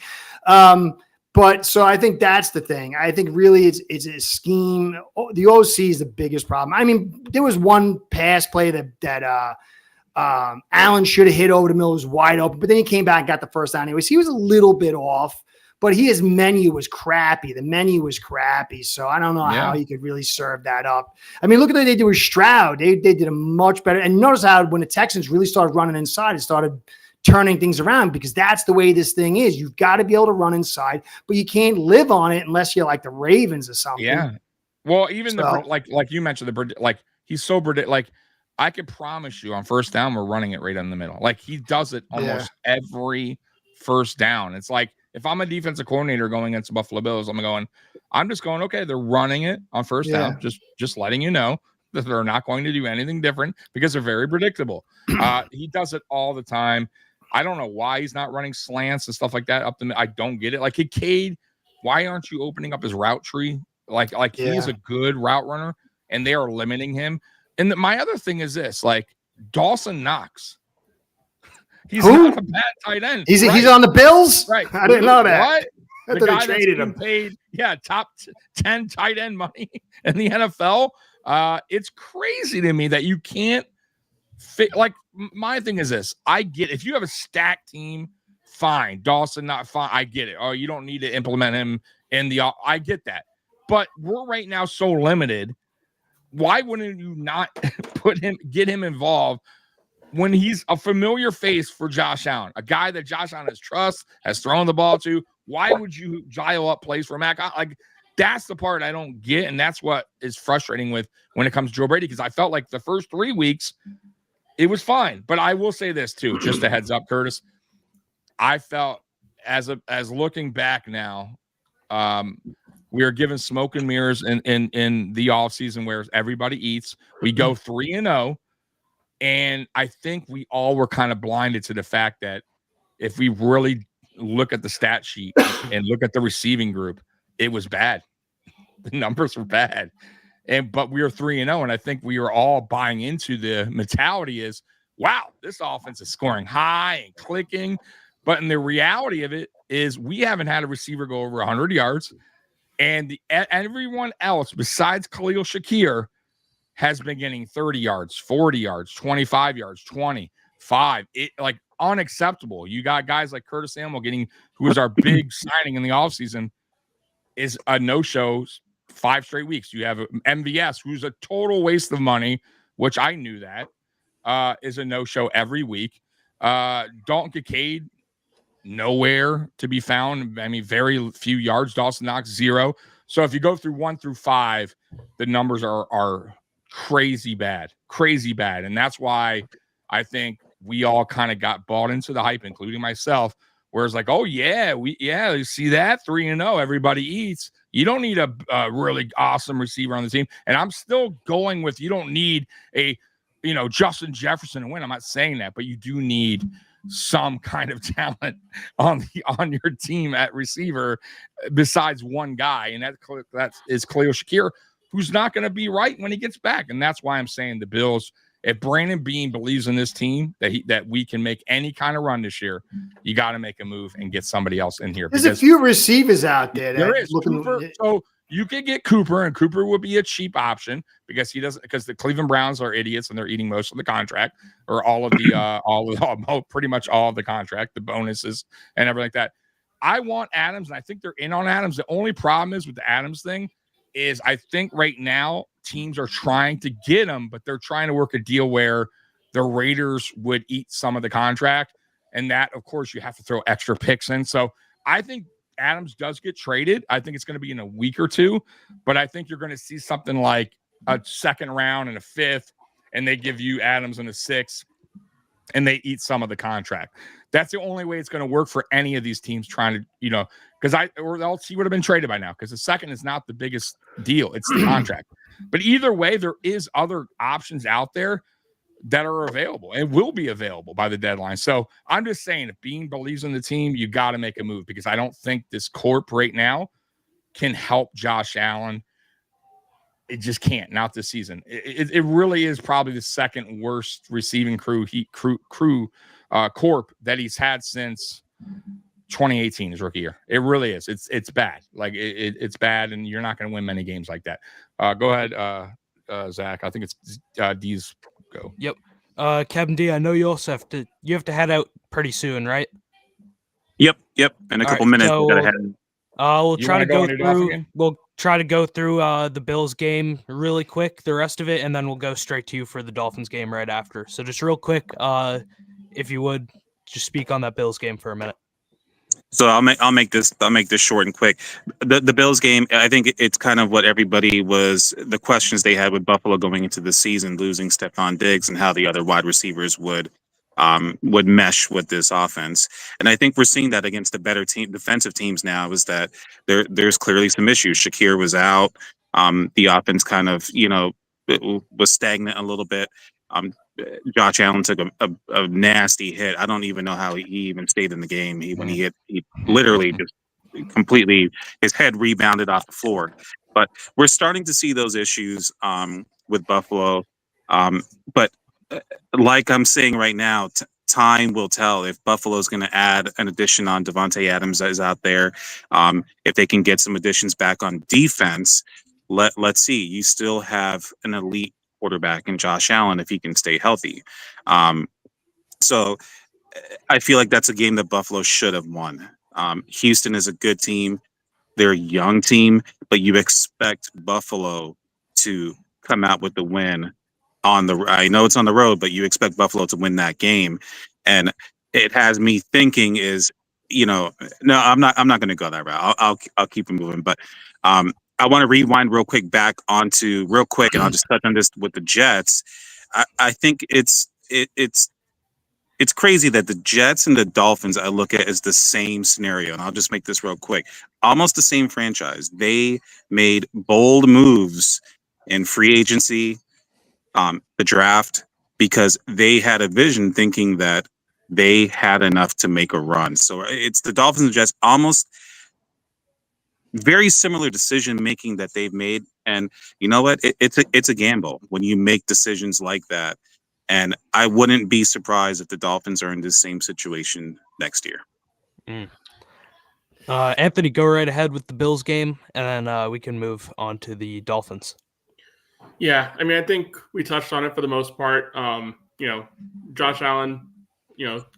But so I think that's the thing. I think really it's a scheme. The OC is the biggest problem. I mean, there was one pass play that Allen should have hit over the middle. It was wide open, but then he came back and got the first down anyways. He was a little bit off, but his menu was crappy. The menu was crappy. So I don't know how he could really serve that up. I mean, look at what they did with Stroud. They did a much better. And notice how when the Texans really started running inside, it started turning things around because that's the way this thing is. You've got to be able to run inside, but you can't live on it unless you're like the Ravens or something. Yeah. Well, even like you mentioned, he's so like I could promise you on first down, we're running it right in the middle. Like he does it almost every first down. It's like, if I'm a defensive coordinator going against the Buffalo Bills, I'm just going, okay, they're running it on first down. Just letting you know that they're not going to do anything different because they're very predictable. He does it all the time. I don't know why he's not running slants and stuff like that up the. I don't get it. Like Cade, why aren't you opening up his route tree? Like he's a good route runner, and they are limiting him. And my other thing is this: like Dawson Knox, he's not a bad tight end. He's on the Bills, right? I didn't know that. What? The guy traded him, paid top 10 tight end money in the NFL. It's crazy to me that you can't fit. Like my thing is this: I get if you have a stacked team, fine. Dawson not fine. I get it. Oh, you don't need to implement him in the. I get that, but we're right now so limited. Why wouldn't you not get him involved when he's a familiar face for Josh Allen, a guy that Josh Allen has thrown the ball to? Why would you dial up plays for Mac? Like that's the part I don't get, and that's what is frustrating with when it comes to Joe Brady, because I felt like the first 3 weeks it was fine. But I will say this too, just a heads up, Curtis. I felt as looking back now, we are given smoke and mirrors in the off season where everybody eats. We go 3-0, and I think we all were kind of blinded to the fact that if we really look at the stat sheet and look at the receiving group, it was bad. The numbers were bad. But we were 3-0, and I think we were all buying into the mentality is, wow, this offense is scoring high and clicking. But in the reality of it is we haven't had a receiver go over 100 yards, and everyone else besides Khalil Shakir has been getting 30 yards, 40 yards, 25 yards, 25. It like unacceptable. You got guys like Curtis Samuel who was our big signing in the offseason, is a no-show 5 straight weeks. You have MVS, who's a total waste of money, which I knew that is a no-show every week. Dalton Kincaid, nowhere to be found. I mean, very few yards. Dawson Knox, 0. So if you go through 1 through 5, the numbers are crazy bad. And that's why I think we all kind of got bought into the hype, including myself, where it's like, oh yeah, you see that 3-0, everybody eats. You don't need a really awesome receiver on the team. And I'm still going with, you don't need a, Justin Jefferson to win. I'm not saying that, but you do need some kind of talent on your team at receiver besides one guy, and that is Khalil Shakir, who's not going to be right when he gets back. And that's why I'm saying the Bills, if Brandon Beane believes in this team that we can make any kind of run this year, you got to make a move and get somebody else in here. There's a few receivers out there. There is Cooper, so you could get Cooper, and Cooper would be a cheap option because because the Cleveland Browns are idiots and they're eating most of the contract, or all of the pretty much all of the contract, the bonuses and everything like that. I want Adams, and I think they're in on Adams. The only problem is with the Adams thing is I think right now teams are trying to get him, but they're trying to work a deal where the Raiders would eat some of the contract, and that, of course, you have to throw extra picks in. So I think Adams does get traded. I think it's going to be in a week or two, but I think you're going to see something like a 2nd round and a 5th, and they give you Adams in a 6th, and they eat some of the contract. That's the only way it's going to work for any of these teams trying to, because or else he would have been traded by now, because the 2nd is not the biggest deal. It's the contract. But either way, there is other options out there that are available and will be available by the deadline. So I'm just saying, if Beane believes in the team, you got to make a move, because I don't think this corp right now can help Josh Allen. It just can't, not this season. It really is probably the 2nd worst receiving corp that he's had since 2018, his rookie year. It really is. It's bad. Like it's bad, and you're not going to win many games like that. Go ahead, Zach. I think it's D's go. Yep. Captain D, I know you also have to head out pretty soon, right? Yep. In a couple minutes, we gotta head. We'll try to go through. Again? We'll try to go through the Bills game really quick, the rest of it, and then we'll go straight to you for the Dolphins game right after. So just real quick, if you would just speak on that Bills game for a minute. So I'll make this short and quick. The Bills game, I think it's kind of what everybody the questions they had with Buffalo going into the season, losing Stephon Diggs and how the other wide receivers would mesh with this offense. And I think we're seeing that against the better defensive teams now, is that there's clearly some issues. Shakir was out. The offense kind of, was stagnant a little bit. Josh Allen took a nasty hit. I don't even know how he even stayed in the game. When he hit, he literally just completely, his head rebounded off the floor. But we're starting to see those issues with Buffalo. But like I'm saying right now, time will tell if Buffalo's going to add an addition on Devontae Adams that is out there. If they can get some additions back on defense, let's see. You still have an elite quarterback in Josh Allen if he can stay healthy. So I feel like that's a game that Buffalo should have won. Houston is a good team. They're a young team, but you expect Buffalo to come out with the win I know it's on the road, but you expect Buffalo to win that game. And it has me thinking no, I'm not going to go that route. I'll keep it moving. But I want to rewind real quick and I'll just touch on this with the Jets. I think it's crazy that the Jets and the Dolphins I look at as the same scenario, and I'll just make this real quick. Almost the same franchise. They made bold moves in free agency, the draft, because they had a vision thinking that they had enough to make a run. So it's the Dolphins and Jets, almost very similar decision making that they've made. And you know what? It's a gamble when you make decisions like that. And I wouldn't be surprised if the Dolphins are in the same situation next year. Anthony, go right ahead with the Bills game, and then we can move on to the Dolphins. Yeah, I mean, I think we touched on it for the most part. Josh Allen,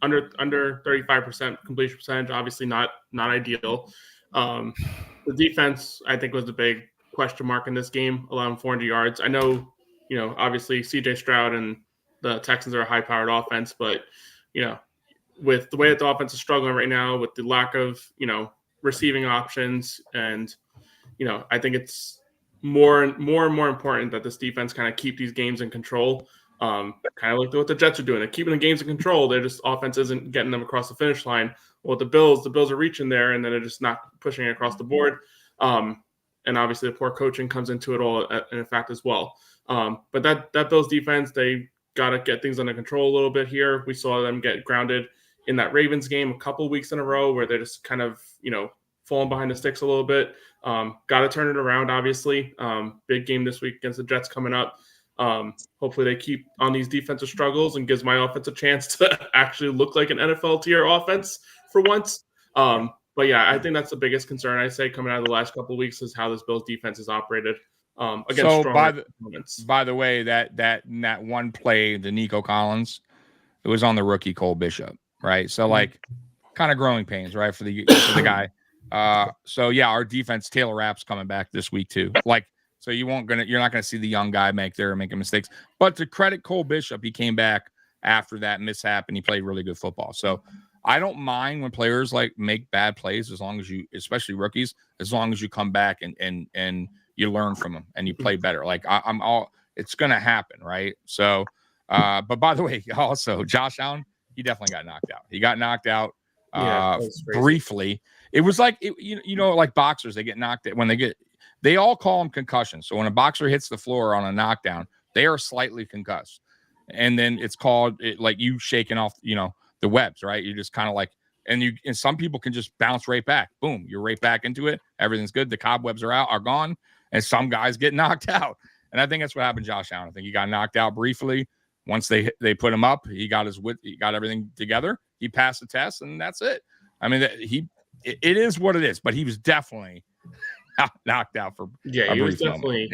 under 35% completion percentage, obviously not ideal. The defense, I think, was the big question mark in this game, allowing 400 yards. I know, obviously CJ Stroud and the Texans are a high-powered offense, but, with the way that the offense is struggling right now, with the lack of, receiving options, and, I think it's more and more important that this defense kind of keep these games in control. Kind of like what the Jets are doing. They're keeping the games in control. They're just offense isn't getting them across the finish line. Well, the Bills are reaching there, and then they're just not pushing it across the board. And obviously the poor coaching comes into it all in fact as well. But that Bills defense, they got to get things under control a little bit here. We saw them get grounded in that Ravens game a couple of weeks in a row where they're just kind of, falling behind the sticks a little bit. Got to turn it around, obviously. Big game this week against the Jets coming up. Hopefully they keep on these defensive struggles and gives my offense a chance to actually look like an NFL tier offense for once. But yeah, I think that's the biggest concern I say coming out of the last couple of weeks is how this Bills defense is operated against strong opponents. By the way, that one play, the Nico Collins, it was on the rookie Cole Bishop, right? So like kind of growing pains, right, for the guy. So yeah, our defense, Taylor Rapp's coming back this week too. Like, so you're not gonna see the young guy making mistakes. But to credit Cole Bishop, he came back after that mishap and he played really good football. So I don't mind when players like make bad plays as long as you, especially rookies, as long as you come back and you learn from them and you play better. Like it's gonna happen, right? So, but by the way, also Josh Allen, he definitely got knocked out. He got knocked out briefly. It was like like boxers, they get knocked out when they all call them concussions. So when a boxer hits the floor on a knockdown, they are slightly concussed, and then it's called like you shaking off, the webs, right? You just kind of like, and some people can just bounce right back. Boom, you're right back into it. Everything's good. The cobwebs are gone, and some guys get knocked out. And I think that's what happened to Josh Allen. I think he got knocked out briefly. Once they put him up, he got everything together. He passed the test, and that's it. I mean, it is what it is. But he was definitely knocked out for he was definitely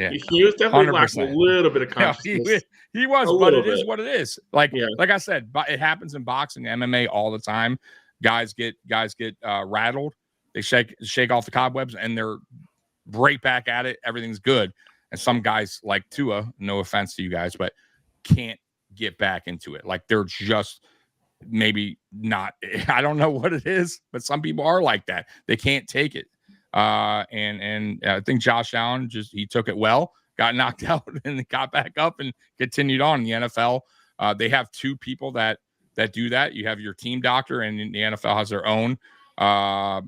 lacking a little bit of consciousness. He was, but it is what it is. Like I said, but it happens in boxing, MMA all the time. Guys get rattled. They shake off the cobwebs, and they're right back at it. Everything's good. And some guys like Tua, no offense to you guys, but can't get back into it. Like they're just maybe not. I don't know what it is, but some people are like that. They can't take it. And I think Josh Allen he took it well, got knocked out, and got back up and continued on in the NFL. They have two people that do that. You have your team doctor, and the NFL has their own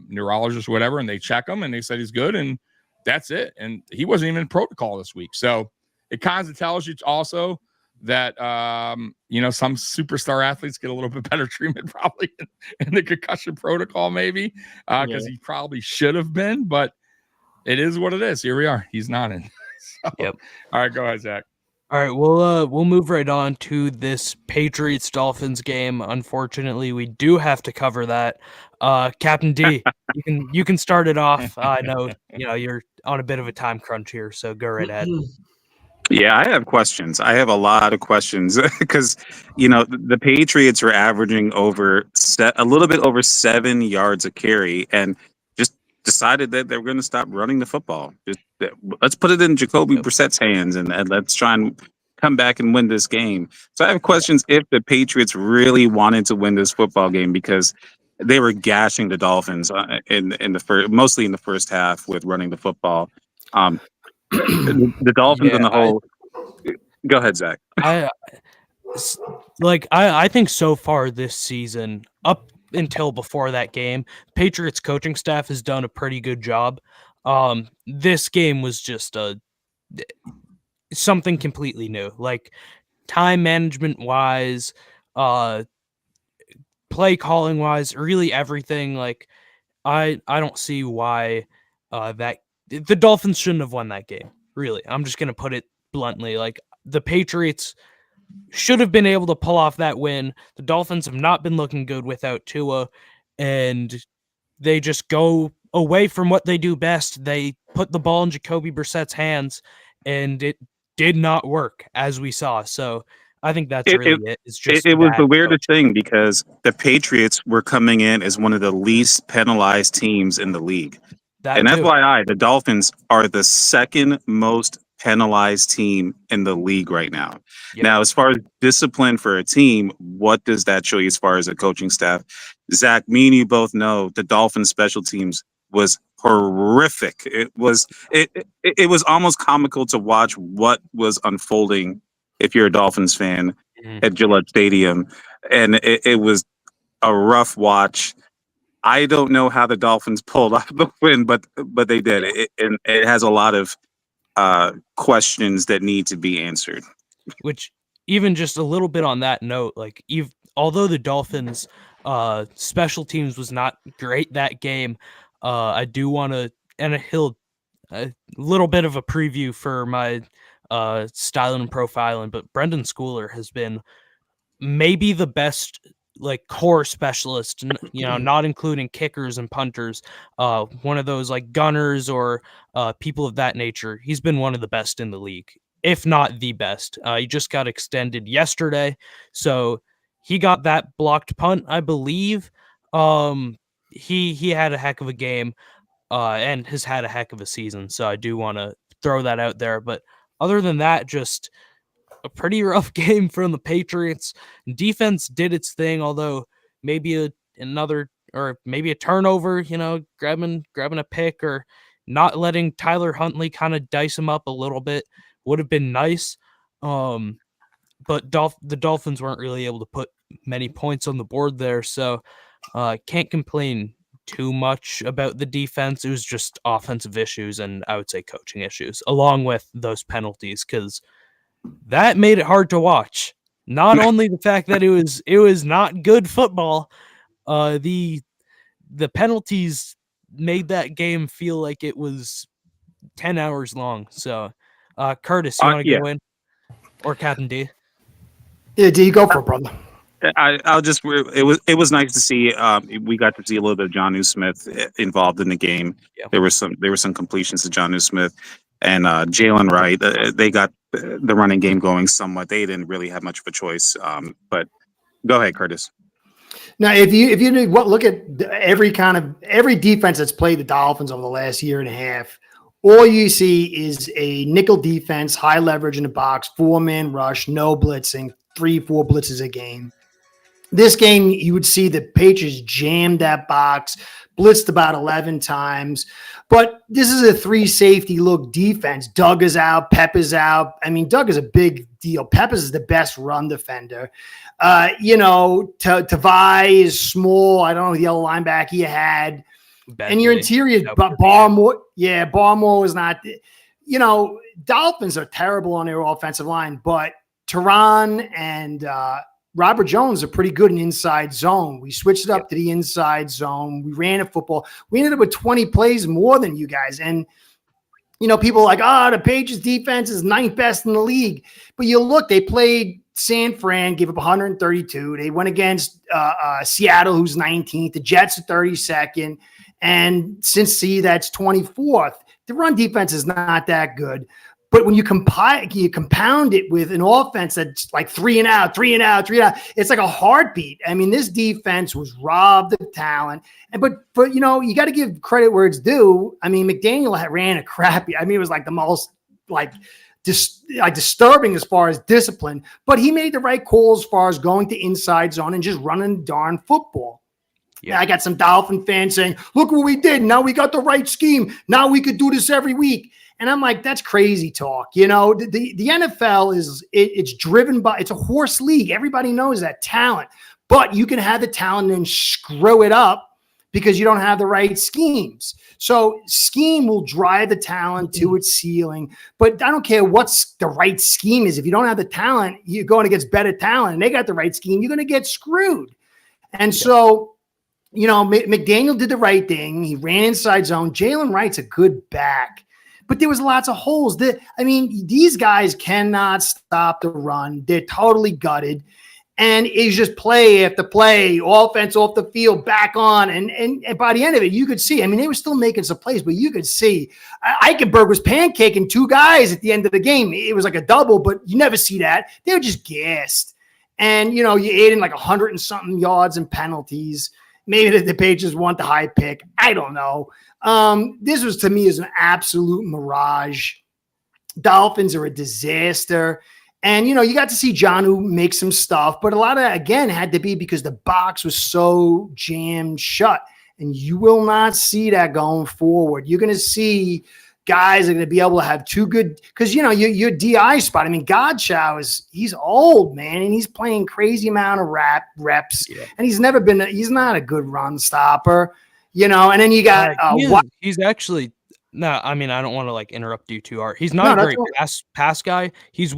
neurologist or whatever, and they check him, and they said he's good, and that's it. And he wasn't even in protocol this week. So it kind of tells you also that, some superstar athletes get a little bit better treatment probably in the concussion protocol, maybe because he probably should have been, but it is what it is. Here we are. He's not in. So, yep. All right, go ahead, Zach. All right, we'll move right on to this Patriots Dolphins game. Unfortunately, we do have to cover that. Captain D, you can start it off. I know you're on a bit of a time crunch here, so go right ahead. Yeah, I have questions. I have a lot of questions because the Patriots are averaging a little bit over 7 yards a carry, and just decided that they were going to stop running the football. Let's put it in Jacoby Brissett's hands, and let's try and come back and win this game. So I have questions if the Patriots really wanted to win this football game, because they were gashing the Dolphins mostly in the first half with running the football. The Dolphins in the whole. Go ahead, Zach. I think so far this season, up until before that game, Patriots coaching staff has done a pretty good job. This game was just something completely new, like time management wise, play calling wise, really everything. Like I don't see why that the Dolphins shouldn't have won that game. Really, I'm just gonna put it bluntly. Like the Patriots should have been able to pull off that win. The Dolphins have not been looking good without Tua, and they just go away from what they do best. They put the ball in Jacoby Brissett's hands, and it did not work, as we saw. So I think that's really it. It was the weirdest thing, because the Patriots were coming in as one of the least penalized teams in the league. And too. FYI, the Dolphins are the second most penalized team in the league right now. Yep. Now, as far as discipline for a team, what does that show you as far as a coaching staff? Zach, me and you both know the Dolphins special teams was horrific. It was almost comical to watch what was unfolding if you're a Dolphins fan at Gillette Stadium. And it was a rough watch. I don't know how the Dolphins pulled off the win, but they did. And it has a lot of questions that need to be answered. Which, even just a little bit on that note, like although the Dolphins special teams was not great that game, I do want to, and a little bit of a preview for my styling and profiling, but Brendan Schooler has been maybe the best like core specialist, not including kickers and punters, one of those like gunners or people of that nature. He's been one of the best in the league, if not the best. He just got extended yesterday, so he got that blocked punt, I believe. He had a heck of a game, and has had a heck of a season, so I do want to throw that out there. But other than that, just a pretty rough game from the Patriots. Defense did its thing, although maybe another or maybe a turnover, grabbing a pick or not letting Tyler Huntley kind of dice him up a little bit would have been nice. But the Dolphins weren't really able to put many points on the board there, so can't complain too much about the defense. It was just offensive issues and I would say coaching issues, along with those penalties, because that made it hard to watch. Not only the fact that it was not good football, the penalties made that game feel like it was 10 hours long. So, Curtis, you want to go in? Or Captain D? Yeah, D, go for it, brother. I'll just. It was nice to see. We got to see a little bit of Jonnu Smith involved in the game. Yeah. There were some completions to Jonnu Smith and Jalen Wright. They got the running game going somewhat. They didn't really have much of a choice. But go ahead, Curtis. Now, if you look at every defense that's played the Dolphins over the last year and a half, all you see is a nickel defense, high leverage in the box, 4-man rush, no blitzing, 3-4 blitzes a game. This game, you would see the Patriots jammed that box, blitzed about 11 times. But this is a 3-safety look defense. Doug is out. Pep is out. I mean, Doug is a big deal. Pep is the best run defender. Tavai is small. I don't know the yellow linebacker he had. Bentley. And your interior, Barmore. Yeah, Barmore was not. Dolphins are terrible on their offensive line, but Tehran and Robert Jones are pretty good in inside zone. We switched it up to the inside zone. We ran a football. We ended up with 20 plays more than you guys. And, people are like, the Patriots defense is 9th best in the league. But you look, they played San Fran, gave up 132. They went against Seattle, who's 19th. The Jets are 32nd. And Cincy, that's 24th. The run defense is not that good. But when you compound it with an offense that's like 3 and out, it's like a heartbeat. I mean, this defense was robbed of talent. But you got to give credit where it's due. I mean, McDaniel ran a crappy. I mean, it was like the most disturbing as far as discipline. But he made the right calls as far as going to inside zone and just running darn football. Yeah, I got some Dolphin fans saying, "Look what we did! Now we got the right scheme. Now we could do this every week." And I'm like, that's crazy talk. The NFL it's driven by, it's a horse league. Everybody knows that talent, but you can have the talent and screw it up because you don't have the right schemes. So scheme will drive the talent to its ceiling, but I don't care what's the right scheme is. If you don't have the talent, you're going against better talent and they got the right scheme, you're going to get screwed. And so, McDaniel did the right thing. He ran inside zone. Jalen Wright's a good back. But there was lots of holes. These guys cannot stop the run. They're totally gutted. And it's just play after play, offense off the field, back on. And by the end of it, you could see, they were still making some plays, but you could see Eichenberg was pancaking 2 guys at the end of the game. It was like a double, but you never see that. They were just gassed. And, you add in like 100 and something yards and penalties. Maybe the Patriots want the high pick. I don't know. This was, to me, is an absolute mirage. Dolphins are a disaster. And, you got to see Jonnu make some stuff, but a lot of that, again, had to be because the box was so jammed shut. And you will not see that going forward. You're going to see guys are going to be able to have two good – because, your DI spot, I mean, Godchow he's old, man, and he's playing crazy amount of reps. Yeah. And he's not a good run stopper, and then you got he's actually – no, I mean, I don't want to interrupt you too hard. He's not a great pass guy. He's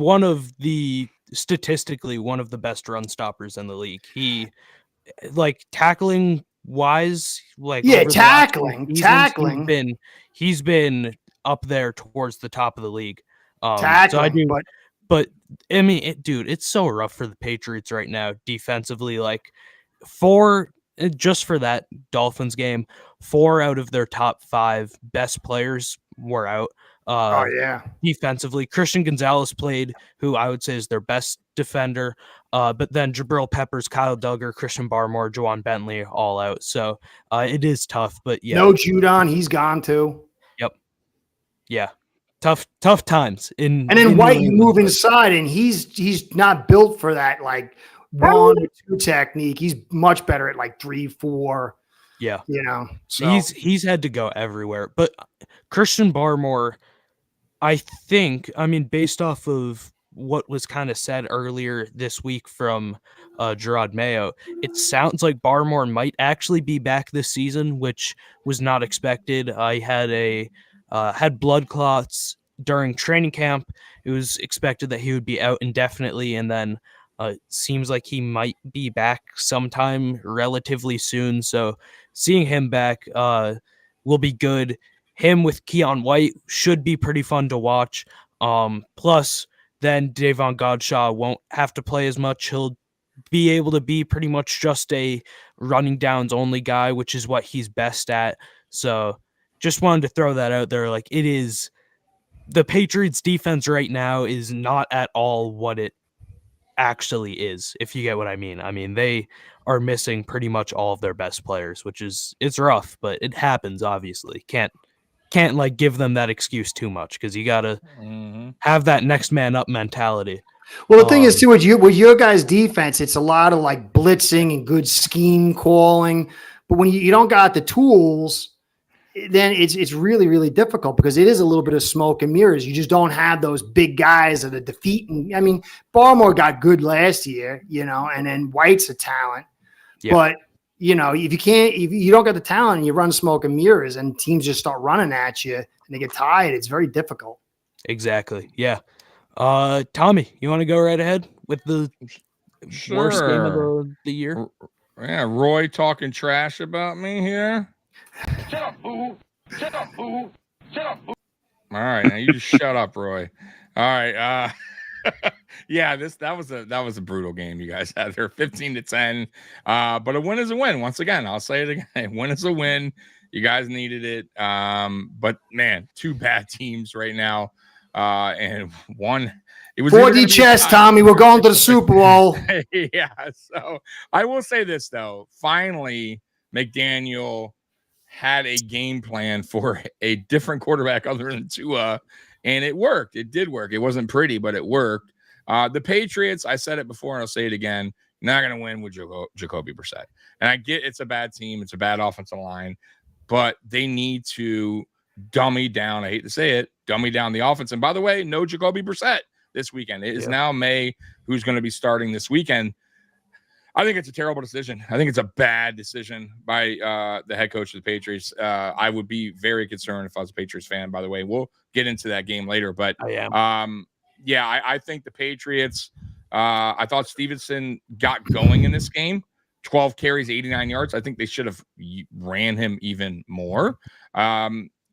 statistically one of the best run stoppers in the league. He tackling wise, tackling. He's been up there towards the top of the league. Tackling, but I mean, it's so rough for the Patriots right now defensively. Just for that Dolphins game, 4 out of their top 5 best players were out. Defensively, Christian Gonzalez played, who I would say is their best defender. But then Jabril Peppers, Kyle Duggar, Christian Barmore, Juwan Bentley, all out. So it is tough. But yeah, no Judon, he's gone too. Yep. Yeah, tough times. And then White, you move inside, and he's not built for that 1 or 2 technique. He's much better at 3, 4. Yeah. So he's had to go everywhere. But Christian Barmore, I think, based off of what was kind of said earlier this week from Gerard Mayo, it sounds like Barmore might actually be back this season, which was not expected. I had blood clots during training camp. It was expected that he would be out indefinitely, and then seems like he might be back sometime relatively soon. So seeing him back will be good. Him with Keon White should be pretty fun to watch. Plus, then Davon Godchaux won't have to play as much. He'll be able to be pretty much just a running downs only guy, which is what he's best at. So just wanted to throw that out there. It is the Patriots defense right now is not at all what it actually is, if you get what I mean. I mean, they are missing pretty much all of their best players, it's rough, but it happens, obviously. Can't give them that excuse too much, because you gotta have that next man up mentality. Well, the thing is too, with your guys' defense, it's a lot of blitzing and good scheme calling, but when you don't got the tools, then it's really, really difficult, because it is a little bit of smoke and mirrors. You just don't have those big guys that are defeating. I mean, Barmore got good last year, and then White's a talent. Yeah. But, if you don't got the talent and you run smoke and mirrors and teams just start running at you and they get tired, it's very difficult. Exactly. Yeah. Tommy, you want to go right ahead with the worst game of the year? Yeah, Roy talking trash about me here. Shut up, fool. Shut up, fool. Shut up, fool. All right, now you just shut up, Roy. All right. Yeah, that was a brutal game you guys had there, 15-10. But a win is a win. Once again, I'll say it again. A win is a win. You guys needed it. But man, 2 bad teams right now. And one, it was 4D chess, Tommy. We're going to the Super Bowl. Yeah. So I will say this though. Finally, McDaniel had a game plan for a different quarterback other than Tua, and it worked. It did work. It wasn't pretty, but it worked. The Patriots, I said it before and I'll say it again, not going to win with Jacoby Brissett. And I get it's a bad team. It's a bad offensive line, but they need to dummy down. I hate to say it, dummy down the offense. And by the way, no Jacoby Brissett this weekend. It is now May, who's going to be starting this weekend. I think it's a terrible decision. I think it's a bad decision by the head coach of the Patriots. I would be very concerned if I was a Patriots fan, by the way. We'll get into that game later. But I think the Patriots, I thought Stevenson got going in this game. 12 carries, 89 yards. I think they should have ran him even more.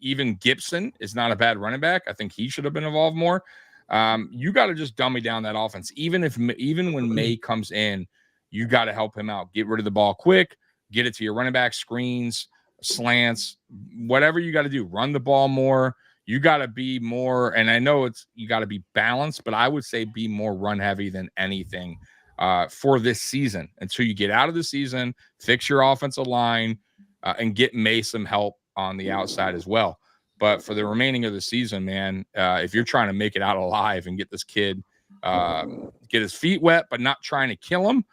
Even Gibson is not a bad running back. I think he should have been involved more. You got to just dummy down that offense. Even when May comes in, you got to help him out. Get rid of the ball quick. Get it to your running back, screens, slants, whatever you got to do. Run the ball more. You got to be more, and I know you got to be balanced, but I would say be more run heavy than anything. for this season until you get out of the season, fix your offensive line, and get May some help on the outside as well. But for the remaining of the season, man, if you're trying to make it out alive and get this kid, get his feet wet, but not trying to kill him,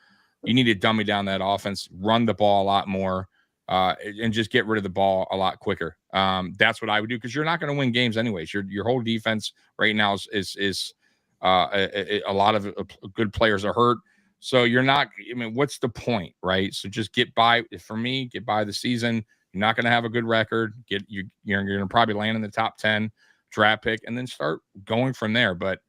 you need to dummy down that offense, run the ball a lot more, and just get rid of the ball a lot quicker. That's what I would do, because you're not going to win games anyways. Your whole defense right now is a lot of good players are hurt. So you're not, I mean, what's the point, right? So just get by, for me, get by the season. You're not going to have a good record. You're going to probably land in the top 10 draft pick and then start going from there. But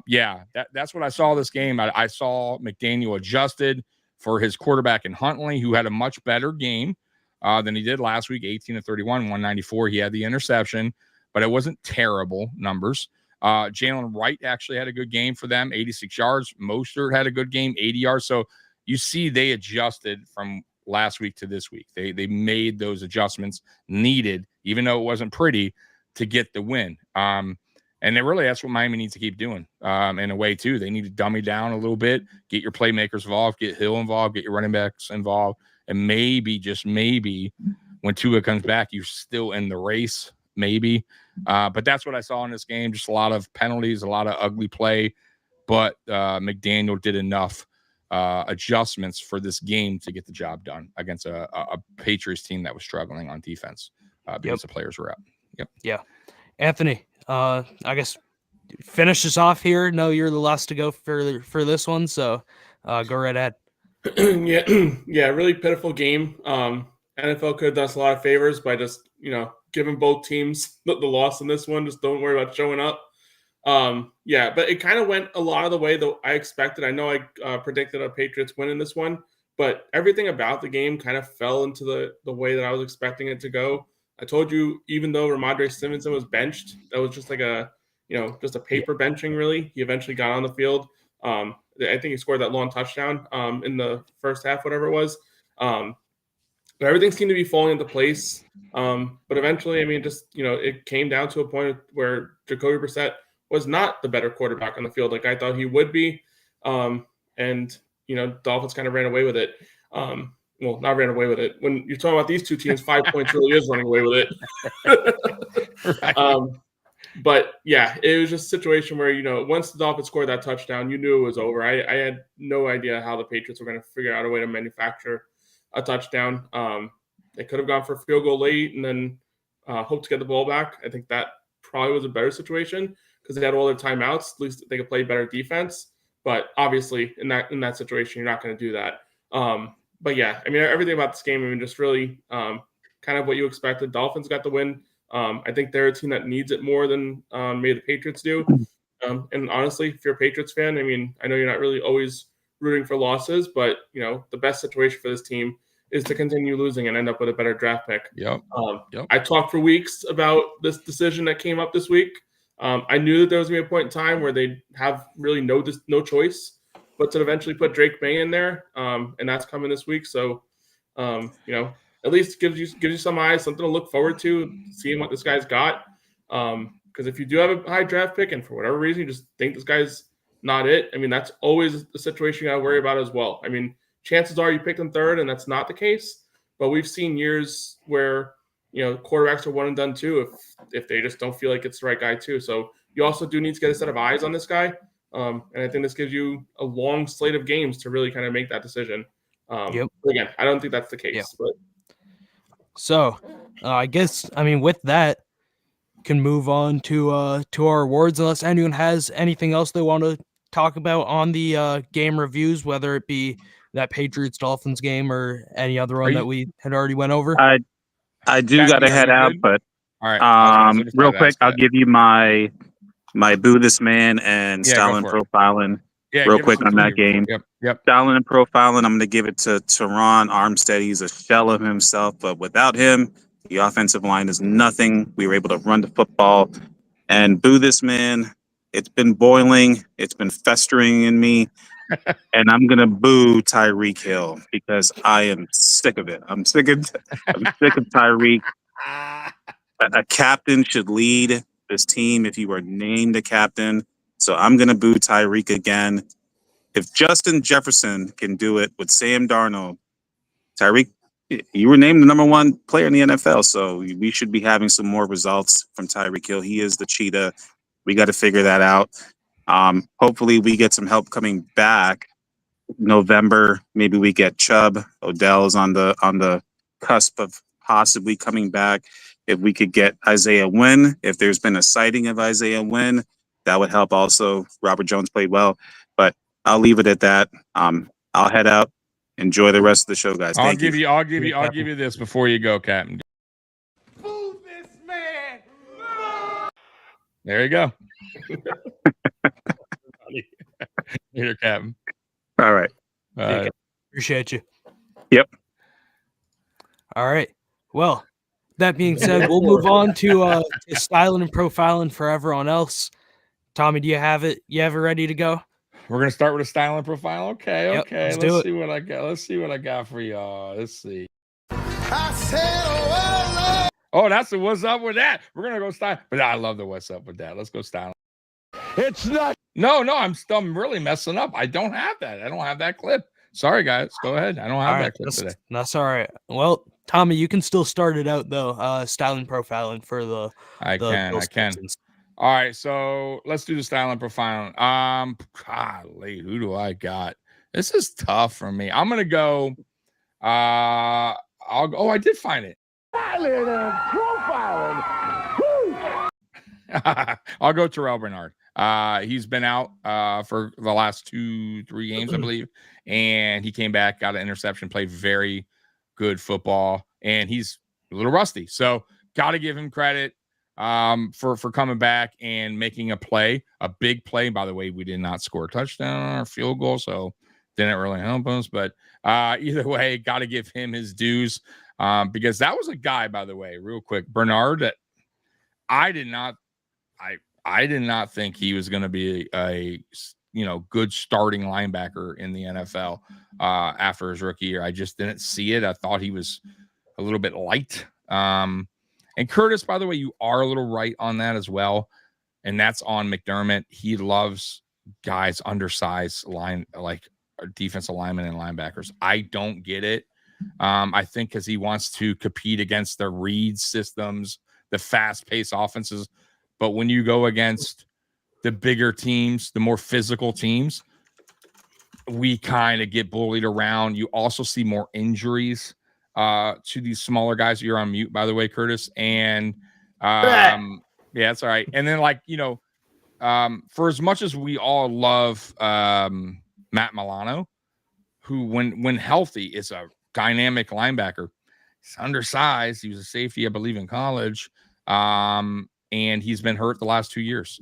yeah, that's what I saw this game. I saw McDaniel adjusted for his quarterback in Huntley, who had a much better game than he did last week, 18 to 31, 194. He had the interception, but it wasn't terrible numbers. Jalen Wright actually had a good game for them, 86 yards. Mostert had a good game, 80 yards. So you see they adjusted from last week to this week. They made those adjustments needed, even though it wasn't pretty, to get the win. And that's what Miami needs to keep doing in a way too. They need to dummy down a little bit, get your playmakers involved, get Hill involved, get your running backs involved, and maybe, just maybe, when Tua comes back, you're still in the race, maybe. But that's what I saw in this game. Just a lot of penalties, a lot of ugly play. But McDaniel did enough adjustments for this game to get the job done against a Patriots team that was struggling on defense because the players were out. Yep. Yeah. Anthony, I guess finish us off here. No, you're the last to go for this one, so go right ahead. Yeah, really pitiful game. NFL could have done us a lot of favors by just, giving both teams the loss in this one. Just don't worry about showing up. Yeah, but it kind of went a lot of the way that I expected. I know I predicted a Patriots win in this one, but everything about the game kind of fell into the way that I was expecting it to go. I told you, even though Ramondre Stevenson was benched, that was just like just a paper benching, really. He eventually got on the field. I think he scored that long touchdown in the first half, whatever it was. But everything seemed to be falling into place. But eventually, it came down to a point where Jacoby Brissett was not the better quarterback on the field like I thought he would be. And Dolphins kind of ran away with it. Well, not ran away with it. When you're talking about these two teams, 5 points really is running away with it. Right. But yeah, it was just a situation where, once the Dolphins scored that touchdown, you knew it was over. I had no idea how the Patriots were going to figure out a way to manufacture a touchdown. They could have gone for a field goal late and then hope to get the ball back. I think that probably was a better situation because they had all their timeouts. At least they could play better defense. But obviously, in that situation, you're not going to do that. But yeah, everything about this game, just really kind of what you expected. Dolphins got the win. I think they're a team that needs it more than maybe the Patriots do. And honestly, if you're a Patriots fan, I know you're not really always rooting for losses, but the best situation for this team is to continue losing and end up with a better draft pick. Yep. I talked for weeks about this decision that came up this week. I knew that there was going to be a point in time where they'd have really no choice but to eventually put Drake May in there, and that's coming this week. So, at least gives you some eyes, something to look forward to, seeing what this guy's got. Because if you do have a high draft pick and for whatever reason you just think this guy's not it, that's always the situation you got to worry about as well. Chances are you picked him third, and that's not the case. But we've seen years where quarterbacks are one and done too if they just don't feel like it's the right guy too. So you also do need to get a set of eyes on this guy. And I think this gives you a long slate of games to really kind of make that decision. But again, I don't think that's the case. Yeah. But So I guess, with that, can move on to our awards unless anyone has anything else they want to talk about on the game reviews, whether it be that Patriots Dolphins game or any other one that we had already went over. I do got to head out, but all right. real quick, I'll give you my boo this man and Stalin profiling real quick on that game. Yep. Stalin and profiling, I'm going to give it to Teron Armstead. He's a shell of himself, but without him, the offensive line is nothing. We were able to run the football. And boo this man. It's been boiling. It's been festering in me. And I'm going to boo Tyreek Hill because I am sick of it. I'm sick of Tyreek. A captain should lead this team if you are named a captain. So I'm going to boo Tyreek again. if Justin Jefferson can do it with Sam Darnold, Tyreek, you were named the number 1 player in the NFL, so we should be having some more results from Tyreek Hill. He is the cheetah. We got to figure that out. Hopefully we get some help coming back. November, maybe we get Chubb. Odell's on the cusp of possibly coming back. If we could get Isaiah Wynn, if there's been a sighting of Isaiah Wynn, that would help also. Robert Jones played well, but I'll leave it at that. I'll head out. Enjoy the rest of the show, guys. I'll Thank give you. you this before you go, Captain. Move this man. There you go. Here, Captain. All right. Appreciate you. Yep. All right. Well, that being said, we'll move on to styling and profiling for everyone else. Tommy, do you have it? You have it ready to go? We're gonna start with a style and profile. Okay, Yep, okay. let's do Let's it. see what I got. Let's see what I got for y'all. Let's see. Oh, that's the what's up with that. We're gonna go style, but I love the what's up with that. Let's go style. It's not. No, I'm really messing up. I don't have that. I don't have that clip. Sorry, guys. Go ahead. I don't have All that right, clip today. that's all right. Well, Tommy, you can still start it out though. Styling profiling for the I Bills can. Texans. All right, so let's do the style and profiling. Golly, who do I got? This is tough for me. I'm gonna go. I did find it. Styling and profiling. Woo! I'll go Terrell Bernard. He's been out for the last 2-3 games, I believe, and he came back, got an interception, played very good football, and he's a little rusty. So got to give him credit for coming back and making a play, a big play. By the way, we did not score a touchdown or field goal, so didn't really help us. But either way, got to give him his dues because that was a guy, by the way, real quick, Bernard, that I did not think he was going to be a good starting linebacker in the NFL after his rookie year. I just didn't see it. I thought he was a little bit light. And Curtis, by the way, you are a little right on that as well. And that's on McDermott. He loves guys undersized like defensive linemen and linebackers. I don't get it. I think because he wants to compete against the read systems, the fast-paced offenses. But when you go against the bigger teams, the more physical teams, we kind of get bullied around. You also see more injuries to these smaller guys. You're on mute, by the way, Curtis. And yeah, that's all right. And then for as much as we all love Matt Milano, who when healthy is a dynamic linebacker, he's undersized. He was a safety, I believe, in college. And he's been hurt the last 2 years,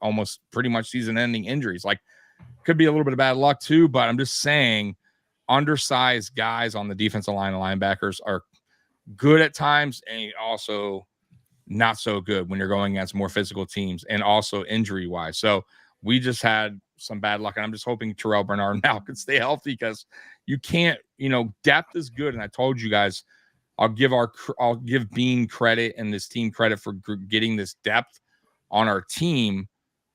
almost pretty much season-ending injuries. Like, could be a little bit of bad luck too, but I'm just saying undersized guys on the defensive line and linebackers are good at times and also not so good when you're going against more physical teams and also injury-wise. So we just had some bad luck, and I'm just hoping Terrell Bernard now can stay healthy because you can't, depth is good, and I told you guys I'll give Bean credit and this team credit for getting this depth on our team,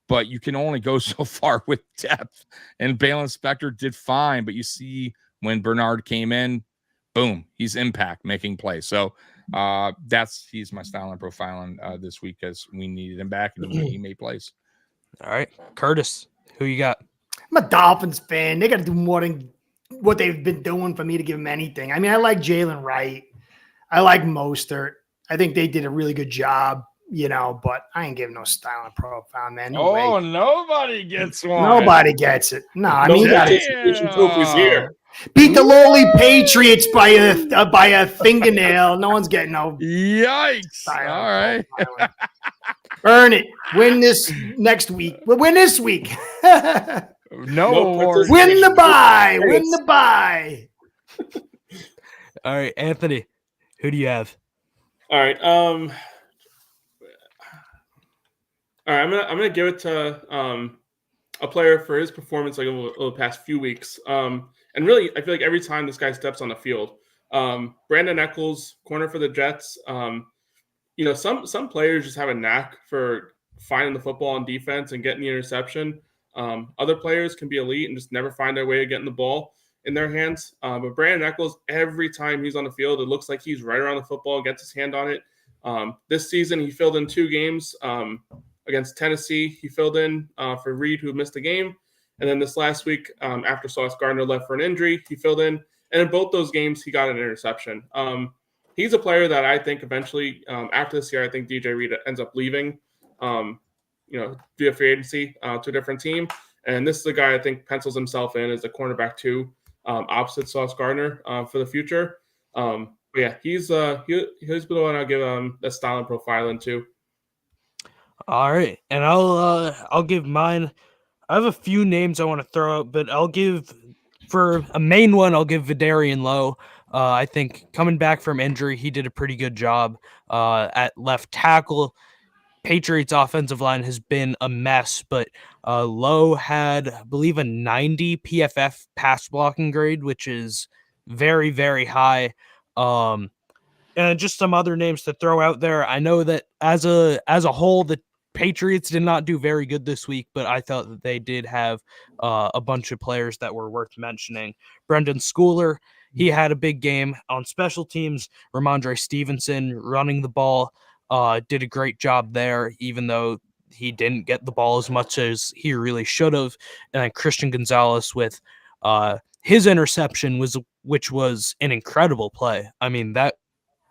but you can only go so far with depth. And Balin Spector did fine, but you see when Bernard came in, boom, he's impact making plays. So he's my style and profiling this week because we needed him back and he made plays. All right, Curtis, who you got? I'm a Dolphins fan. They got to do more than what they've been doing for me to give them anything. I mean, I like Jalen Wright. I like Mostert. I think they did a really good job, but I ain't giving no style and profile, man. No way. Nobody gets one. Nobody gets it. No, I mean, trophies here. beat the lowly Patriots by a fingernail. No one's getting no. Yikes. All right. Earn it. Win this next week. We'll win this week. No awards. Win the bye. Win the bye. All right, Anthony, who do you have? All right. All right. I'm gonna give it to a player for his performance over the past few weeks. And really, I feel like every time this guy steps on the field, Brandon Eccles, corner for the Jets. Some players just have a knack for finding the football on defense and getting the interception. Other players can be elite and just never find their way of getting the ball in their hands. But Brandon Echols, every time he's on the field, it looks like he's right around the football, gets his hand on it. This season, he filled in 2 games against Tennessee. He filled in for Reed, who missed a game. And then this last week, after Sauce Gardner left for an injury, he filled in. And in both those games, he got an interception. He's a player that I think eventually, after this year, I think DJ Reed ends up leaving, via free agency to a different team. And this is a guy I think pencils himself in as a cornerback 2, opposite Sauce Gardner for the future. But yeah, he's the one I'll give the style and profile into. All right, and I'll give mine. I have a few names I want to throw out, but I'll give for a main one. I'll give Vidarian Lowe. I think coming back from injury, he did a pretty good job at left tackle. Patriots offensive line has been a mess, but Lowe had, I believe, a 90 PFF pass blocking grade, which is very, very high. And just some other names to throw out there. I know that as a whole, the Patriots did not do very good this week, but I thought that they did have a bunch of players that were worth mentioning. Brendan Schooler, he had a big game on special teams. Ramondre Stevenson running the ball did a great job there, even though he didn't get the ball as much as he really should have. And then Christian Gonzalez with his interception, which was an incredible play. I mean, that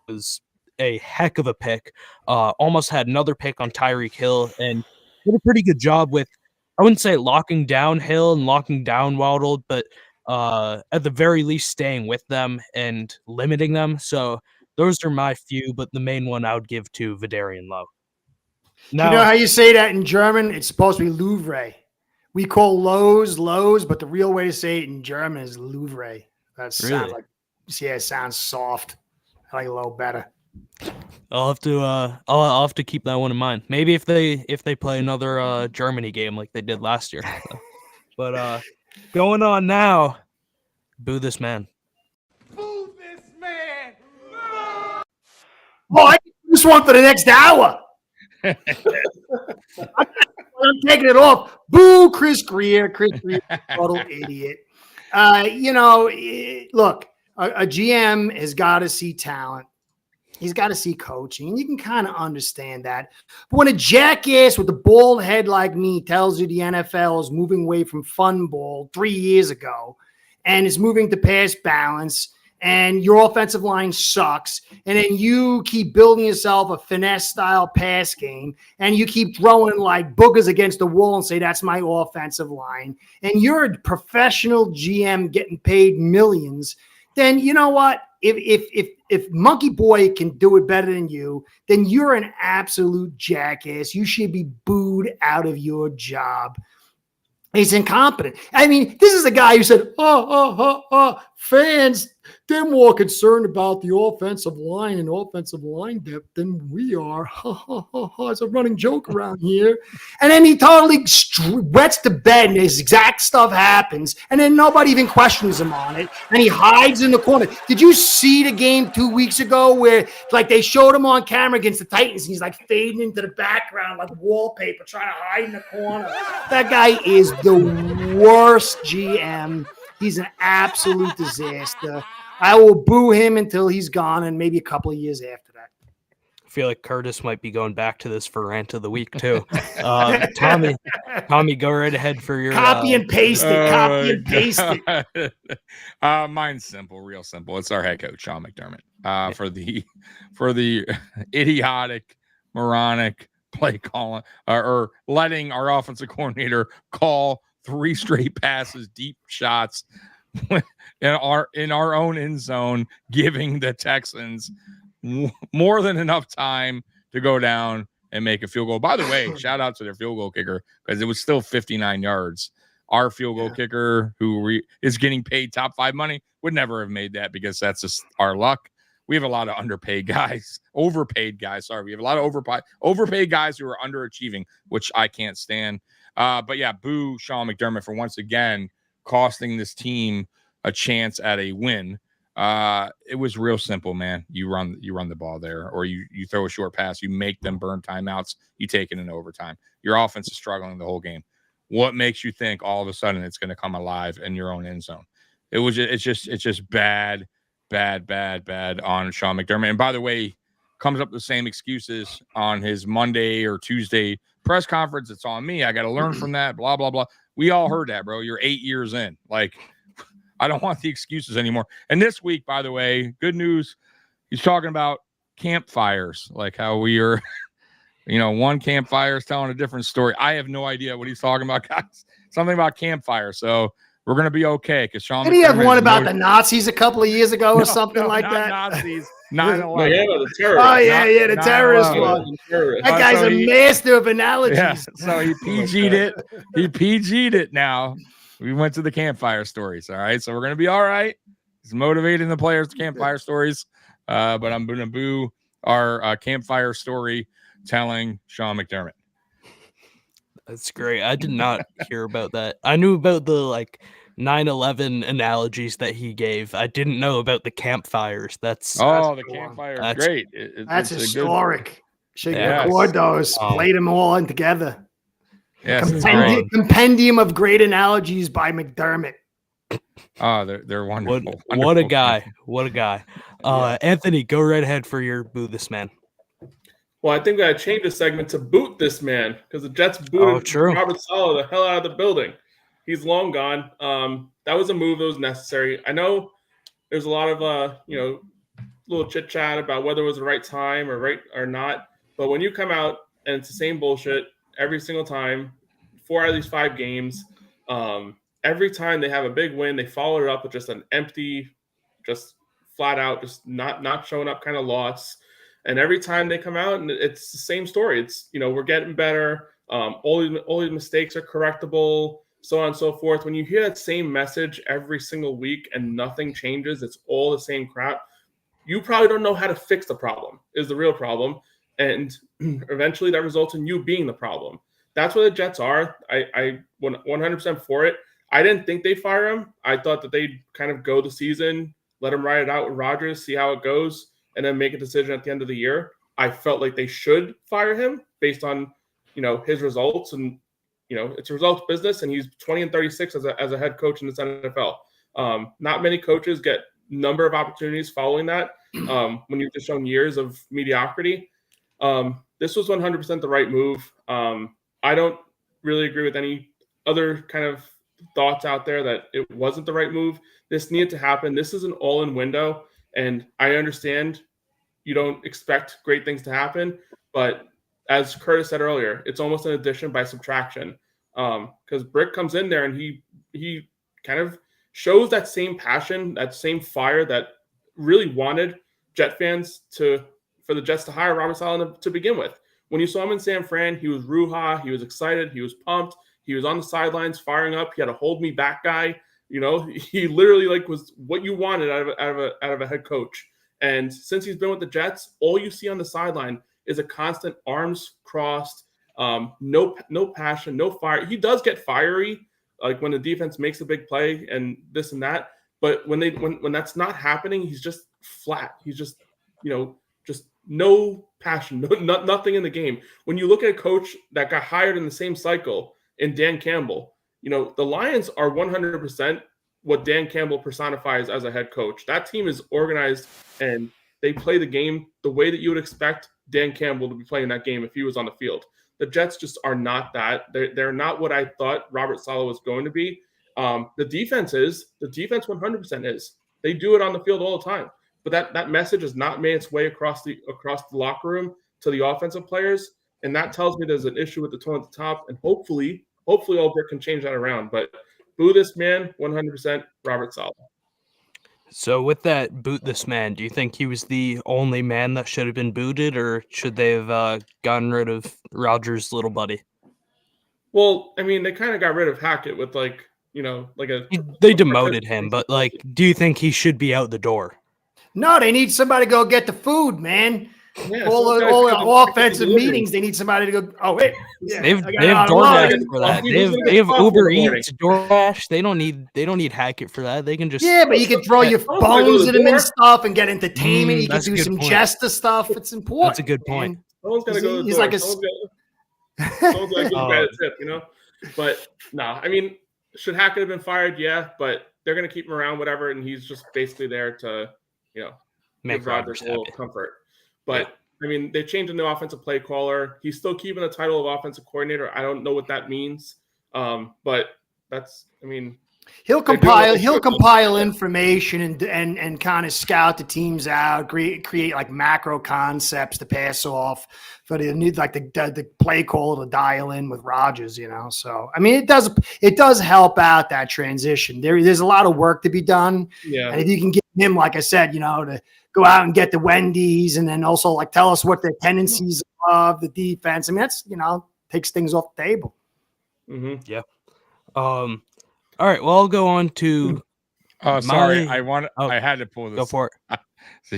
was a heck of a pick. Almost had another pick on Tyreek Hill and did a pretty good job with, I wouldn't say locking down Hill and locking down Waddle, but at the very least staying with them and limiting them. So those are my few, but the main one I would give to Vidarian Lowe. Now, you know how you say that in German? It's supposed to be Louvre. We call Lowe's, but the real way to say it in German is Louvre. That sounds Really? like, it sounds soft. I like Lowe better. I'll have to keep that one in mind. Maybe if they play another Germany game like they did last year. So. But going on now, boo this man. Boo this man! Oh, I can do this one for the next hour. I'm taking it off. Boo, Chris Greer. Total idiot. Look, a GM has got to see talent. He's got to see coaching, and you can kind of understand that. But when a jackass with a bald head like me tells you the NFL is moving away from fun ball 3 years ago and is moving to pass balance, and your offensive line sucks, and then you keep building yourself a finesse-style pass game, and you keep throwing like boogers against the wall and say, that's my offensive line, and you're a professional GM getting paid millions, then you know what? If Monkey Boy can do it better than you, then you're an absolute jackass. You should be booed out of your job. He's incompetent. I mean, this is a guy who said, fans, they're more concerned about the offensive line and offensive line depth than we are. It's a running joke around here. And then he totally wets the bed and this exact stuff happens. And then nobody even questions him on it. And he hides in the corner. Did you see the game 2 weeks ago where like they showed him on camera against the Titans? And he's like fading into the background like wallpaper, trying to hide in the corner. That guy is the worst GM. He's an absolute disaster. I will boo him until he's gone and maybe a couple of years after that. I feel like Curtis might be going back to this for rant of the week too. Tommy, go right ahead for your copy and paste it. Copy and paste it. Mine's simple, real simple. It's our head coach, Sean McDermott. For the idiotic, moronic play calling or letting our offensive coordinator call 3 straight passes, deep shots in our own end zone, giving the Texans more than enough time to go down and make a field goal. By the way, shout out to their field goal kicker because it was still 59 yards. Our field goal kicker, who is getting paid top 5 money, would never have made that because that's just our luck. We have a lot of overpaid guys. Sorry, we have a lot of overpaid guys who are underachieving, which I can't stand. But yeah, boo Sean McDermott for once again costing this team a chance at a win. It was real simple, man. You run the ball there, or you throw a short pass, you make them burn timeouts, you take it in overtime. Your offense is struggling the whole game. what makes you think all of a sudden it's going to come alive in your own end zone? It's just bad on Sean McDermott. And by the way, comes up the same excuses on his Monday or Tuesday press conference. It's on me. I got to learn from that. Blah blah blah. We all heard that, bro. You're 8 years in. Like, I don't want the excuses anymore. And this week, by the way, good news. He's talking about campfires, like how we are. One campfire is telling a different story. I have no idea what he's talking about, guys. Something about campfire. So we're going to be okay because Sean. Did he have one about the Nazis a couple of years ago or something like that? Nazis. 9/11. The terrorist. Oh, yeah, the terrorist one. That guy's a master of analogies. Yeah, so he PG'd it. He PG'd it now. We went to the campfire stories, all right? So we're going to be all right. He's motivating the players to campfire stories. But I'm going to boo our campfire story telling Sean McDermott. That's great. I did not hear about that. I knew about the 9/11 analogies that he gave. I didn't know about the campfires. The campfire is great. That's historic. Should record those, play them all in together. Yes, compendium of great analogies by McDermott. Oh, they're wonderful. What a guy. What a guy. Anthony, go right ahead for your boo this man. Well, I think I changed the segment to boot this man because the Jets booted Robert Saleh the hell out of the building. He's long gone. That was a move that was necessary. I know there's a lot of little chit chat about whether it was the right time or not. But when you come out and it's the same bullshit every single time, 4 out of these 5 games, every time they have a big win, they follow it up with just an empty, just flat out, just not showing up kind of loss. And every time they come out, and it's the same story. It's, we're getting better. All these mistakes are correctable, so on and so forth. When you hear that same message every single week and nothing changes, it's all the same crap, you probably don't know how to fix the problem, is the real problem. And eventually that results in you being the problem. That's what the Jets are. I 100% for it. I didn't think they'd fire him. I thought that they'd kind of go the season, let him ride it out with Rodgers, see how it goes, and then make a decision at the end of the year. I felt like they should fire him based on, his results, and, it's a results business, and he's 20-36 as a head coach in this NFL. Not many coaches get number of opportunities following that when you've just shown years of mediocrity. This was 100% the right move. I don't really agree with any other kind of thoughts out there that it wasn't the right move. This needed to happen. This is an all-in window. And I understand you don't expect great things to happen, but as Curtis said earlier, it's almost an addition by subtraction. Because Brick comes in there and he kind of shows that same passion, that same fire that really wanted Jet fans for the Jets to hire Robert Saleh to begin with. When you saw him in San Fran, he was ruha, he was excited, he was pumped, he was on the sidelines firing up. He had a hold me back guy. He literally was what you wanted out of a head coach. And since he's been with the Jets, all you see on the sideline is a constant arms crossed, no passion, no fire. He does get fiery, like when the defense makes a big play and this and that. But when that's not happening, he's just flat. He's just just no passion, nothing in the game. When you look at a coach that got hired in the same cycle in Dan Campbell, the Lions are 100% what Dan Campbell personifies as a head coach. That team is organized and they play the game the way that you would expect Dan Campbell to be playing that game if he was on the field. The Jets just are not that. They're not what I thought Robert Saleh was going to be. The defense 100% is. They do it on the field all the time. But that message has not made its way across the locker room to the offensive players. And that tells me there's an issue with the tone at the top. And hopefully Albert can change that around. But boo this man, 100% Robert Saleh. So with that boot this man, do you think he was the only man that should have been booted, or should they have gotten rid of Rodgers' little buddy? Well, I mean, they kind of got rid of Hackett with they demoted him, but do you think he should be out the door? No, they need somebody to go get the food, man. Yeah, all the offensive meetings, they need somebody to go. Oh wait, yeah, they have DoorDash for that. They have Uber Eats, DoorDash. They don't need Hackett for that. They can just but you can throw your bones at him and stuff and get entertainment. You can do some jester stuff. It's important. That's a good point. Someone's got to go. He's like someone's got to give a tip, But no, I mean, should Hackett have been fired? Yeah, but they're going to keep him around, whatever, and he's just basically there to, Make give Rodgers a little happy. comfort. But I mean, they changed a new offensive play caller. He's still keeping the title of offensive coordinator. I don't know what that means, but that's, I mean, he'll compile information and kind of scout the teams out, create like macro concepts to pass off for the need, like the play call to dial in with Rodgers, So I mean, it does help out that transition. There's a lot of work to be done. Yeah. And if you can get him, like I said, to go out and get the Wendy's and then also like tell us what their tendencies of the defense. I mean, that's takes things off the table. Mm-hmm. Yeah. All right. Well, I'll go on to. Sorry. I had to pull this. Go for it. So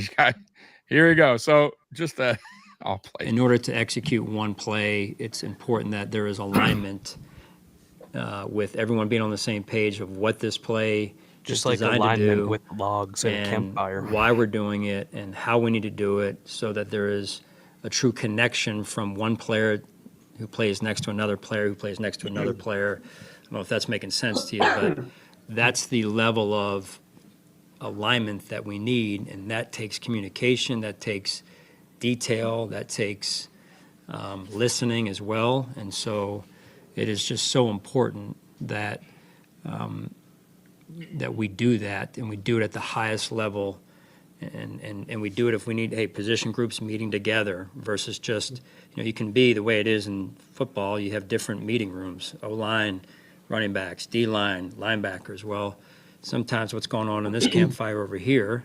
here we go. So just I'll play. In order to execute one play, it's important that there is alignment with everyone being on the same page of what this play Just is like designed to alignment do with logs and campfire. why we're doing it and how we need to do it so that there is a true connection from one player who plays next to another player who plays next to another player. I don't know if that's making sense to you, but that's the level of alignment that we need, and that takes communication, that takes detail, that takes listening as well. And so it is just so important that that we do that, and we do it at the highest level, and we do it if we need, position groups meeting together versus just, you can be the way it is in football. You have different meeting rooms, O-line, running backs, D-line, linebackers. Well, sometimes what's going on in this campfire over here,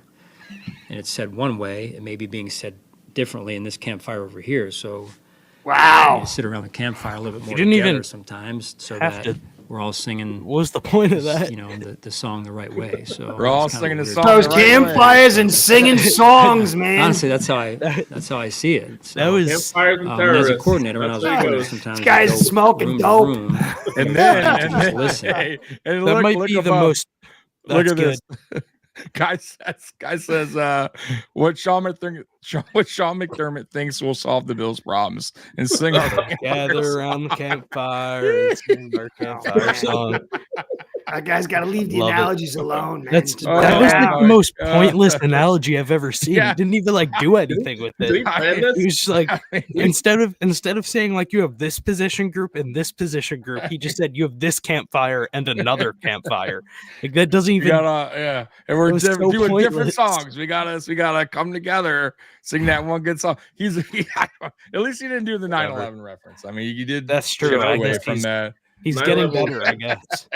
and it's said one way, it may be being said differently in this campfire over here. So Wow. you sit around the campfire a little bit more didn't together even sometimes so have that to. we're all singing, What was the point of that? the song the right way. So We're all it's kinda singing the weird. song. Those the right way. campfires and singing songs, man. Honestly, that's how I see it. So, That was Campfires and as terrorists. a coordinator, when I was That's a how it coordinator, goes. sometimes This guy's I'd go smoking room to dope. room, And then, just listen. and that look, might look be the above. most. Look That's at good. this. Guy says, what Sean McDermott thinks will solve the Bills' problems, and sing our Gather around the campfire and sing our campfire song. That guy's got to leave the Love it. analogies alone, man. That's Just Oh, that let was it like out. the most God. pointless analogy I've ever seen. Yeah. He didn't even like do anything with Did he it. plan this? He was just like, I mean, instead of saying like you have this position group and this position group, he just said you have this campfire and another campfire. Like that doesn't we even. gotta, and we're It was so doing different pointless. songs. We gotta come together, sing that one good song. At least he didn't do the 9/11 reference. I mean, you did. That's true. get I away guess from that. He's getting 9/11. better, I guess.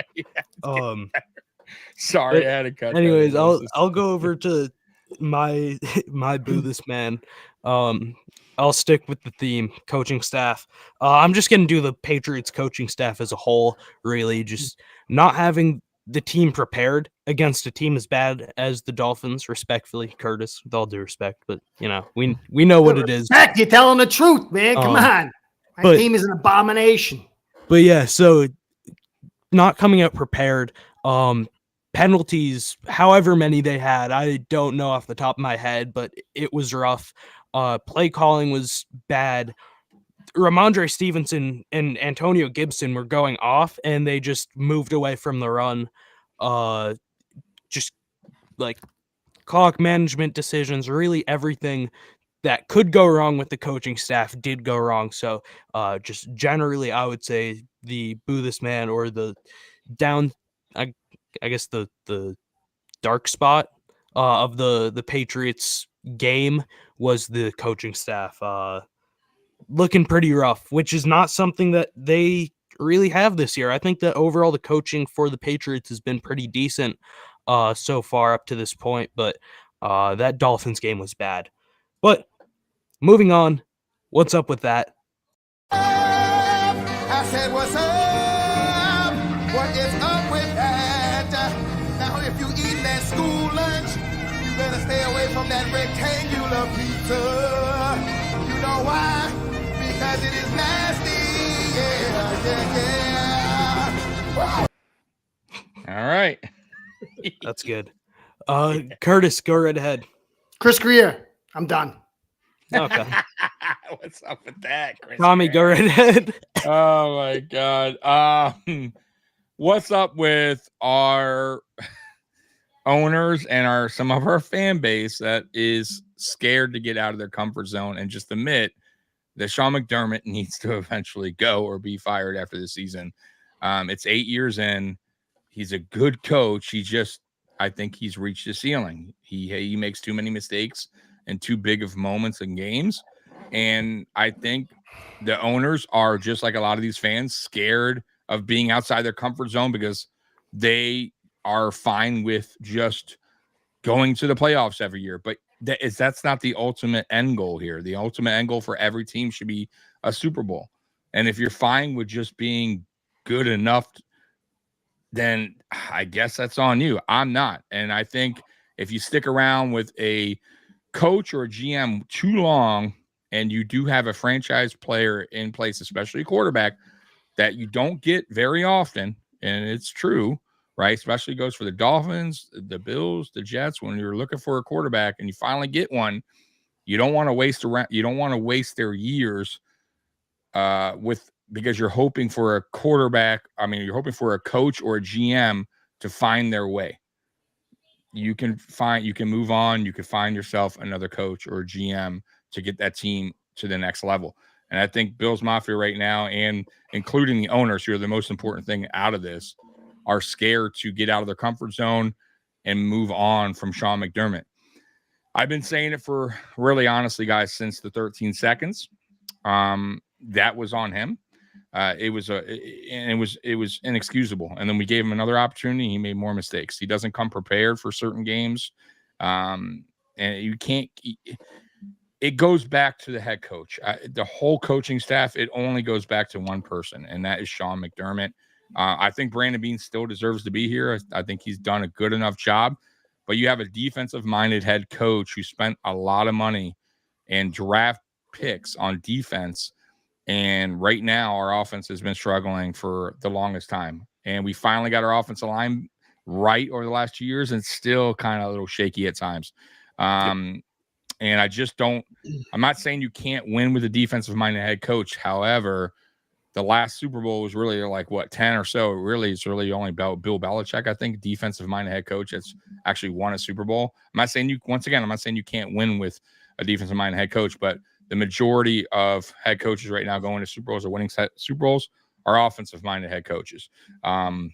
Sorry, But I had to cut. Anyways, that in. I'll go over to my boo this man. I'll stick with the theme, coaching staff. I'm just gonna do the Patriots coaching staff as a whole. Really, just not having the team prepared against a team as bad as the Dolphins. Respectfully, Curtis, with all due respect, but we know what it is. Heck, you're telling the truth, man. Come on. My but- team is an abomination. But yeah, so not coming out prepared. Penalties, however many they had, I don't know off the top of my head, but it was rough. Play calling was bad. Ramondre Stevenson and Antonio Gibson were going off, and they just moved away from the run. Just like clock management decisions, really everything that could go wrong with the coaching staff did go wrong. So just generally, I would say the boo this man or the down, I guess the dark spot of the Patriots game was the coaching staff looking pretty rough, which is not something that they really have this year. I think that overall the coaching for the Patriots has been pretty decent so far up to this point, but that Dolphins game was bad. But moving on, what's up with that? I said, what's up? What is up with that? Now, if you eat that school lunch, you better stay away from that rectangular pizza. You know why? Because it is nasty. Yeah. All right. That's good. Curtis, go right ahead. Chris Greer, I'm done. Okay. What's up with that, Chris? Tommy, go right ahead. Oh my God. What's up with our owners and some of our fan base that is scared to get out of their comfort zone and just admit that Sean McDermott needs to eventually go or be fired after the season? It's 8 years in. He's a good coach. I think he's reached his ceiling. He makes too many mistakes and too big of moments in games. And I think the owners are, just like a lot of these fans, scared of being outside their comfort zone because they are fine with just going to the playoffs every year. But that's not the ultimate end goal here. The ultimate end goal for every team should be a Super Bowl. And if you're fine with just being good enough, then I guess that's on you. I'm not. And I think if you stick around with a coach or a GM too long, and you do have a franchise player in place, especially a quarterback, that you don't get very often, and it's true, right? Especially goes for the Dolphins, the Bills, the Jets. When you're looking for a quarterback and you finally get one, you don't want to waste their years because you're hoping for a quarterback. I mean, you're hoping for a coach or a GM to find their way. You can move on. You can find yourself another coach or a GM to get that team to the next level. And I think Bills Mafia right now, and including the owners, who are the most important thing out of this, are scared to get out of their comfort zone and move on from Sean McDermott. I've been saying it for, really honestly, guys, since the 13 seconds. That was on him. It was inexcusable. And then we gave him another opportunity. He made more mistakes. He doesn't come prepared for certain games. And you can't. It goes back to the head coach. The whole coaching staff, it only goes back to one person, and that is Sean McDermott. I think Brandon Beane still deserves to be here. I think he's done a good enough job. But you have a defensive-minded head coach who spent a lot of money and draft picks on defense. And right now, our offense has been struggling for the longest time. And we finally got our offensive line right over the last 2 years, and still kind of a little shaky at times. And I just don't – I'm not saying you can't win with a defensive-minded head coach. However, the last Super Bowl was really like, 10 or so. It's really only about Bill Belichick, I think, defensive-minded head coach that's actually won a Super Bowl. I'm not saying you can't win with a defensive-minded head coach, but the majority of head coaches right now going to Super Bowls or winning Super Bowls are offensive-minded head coaches. Sean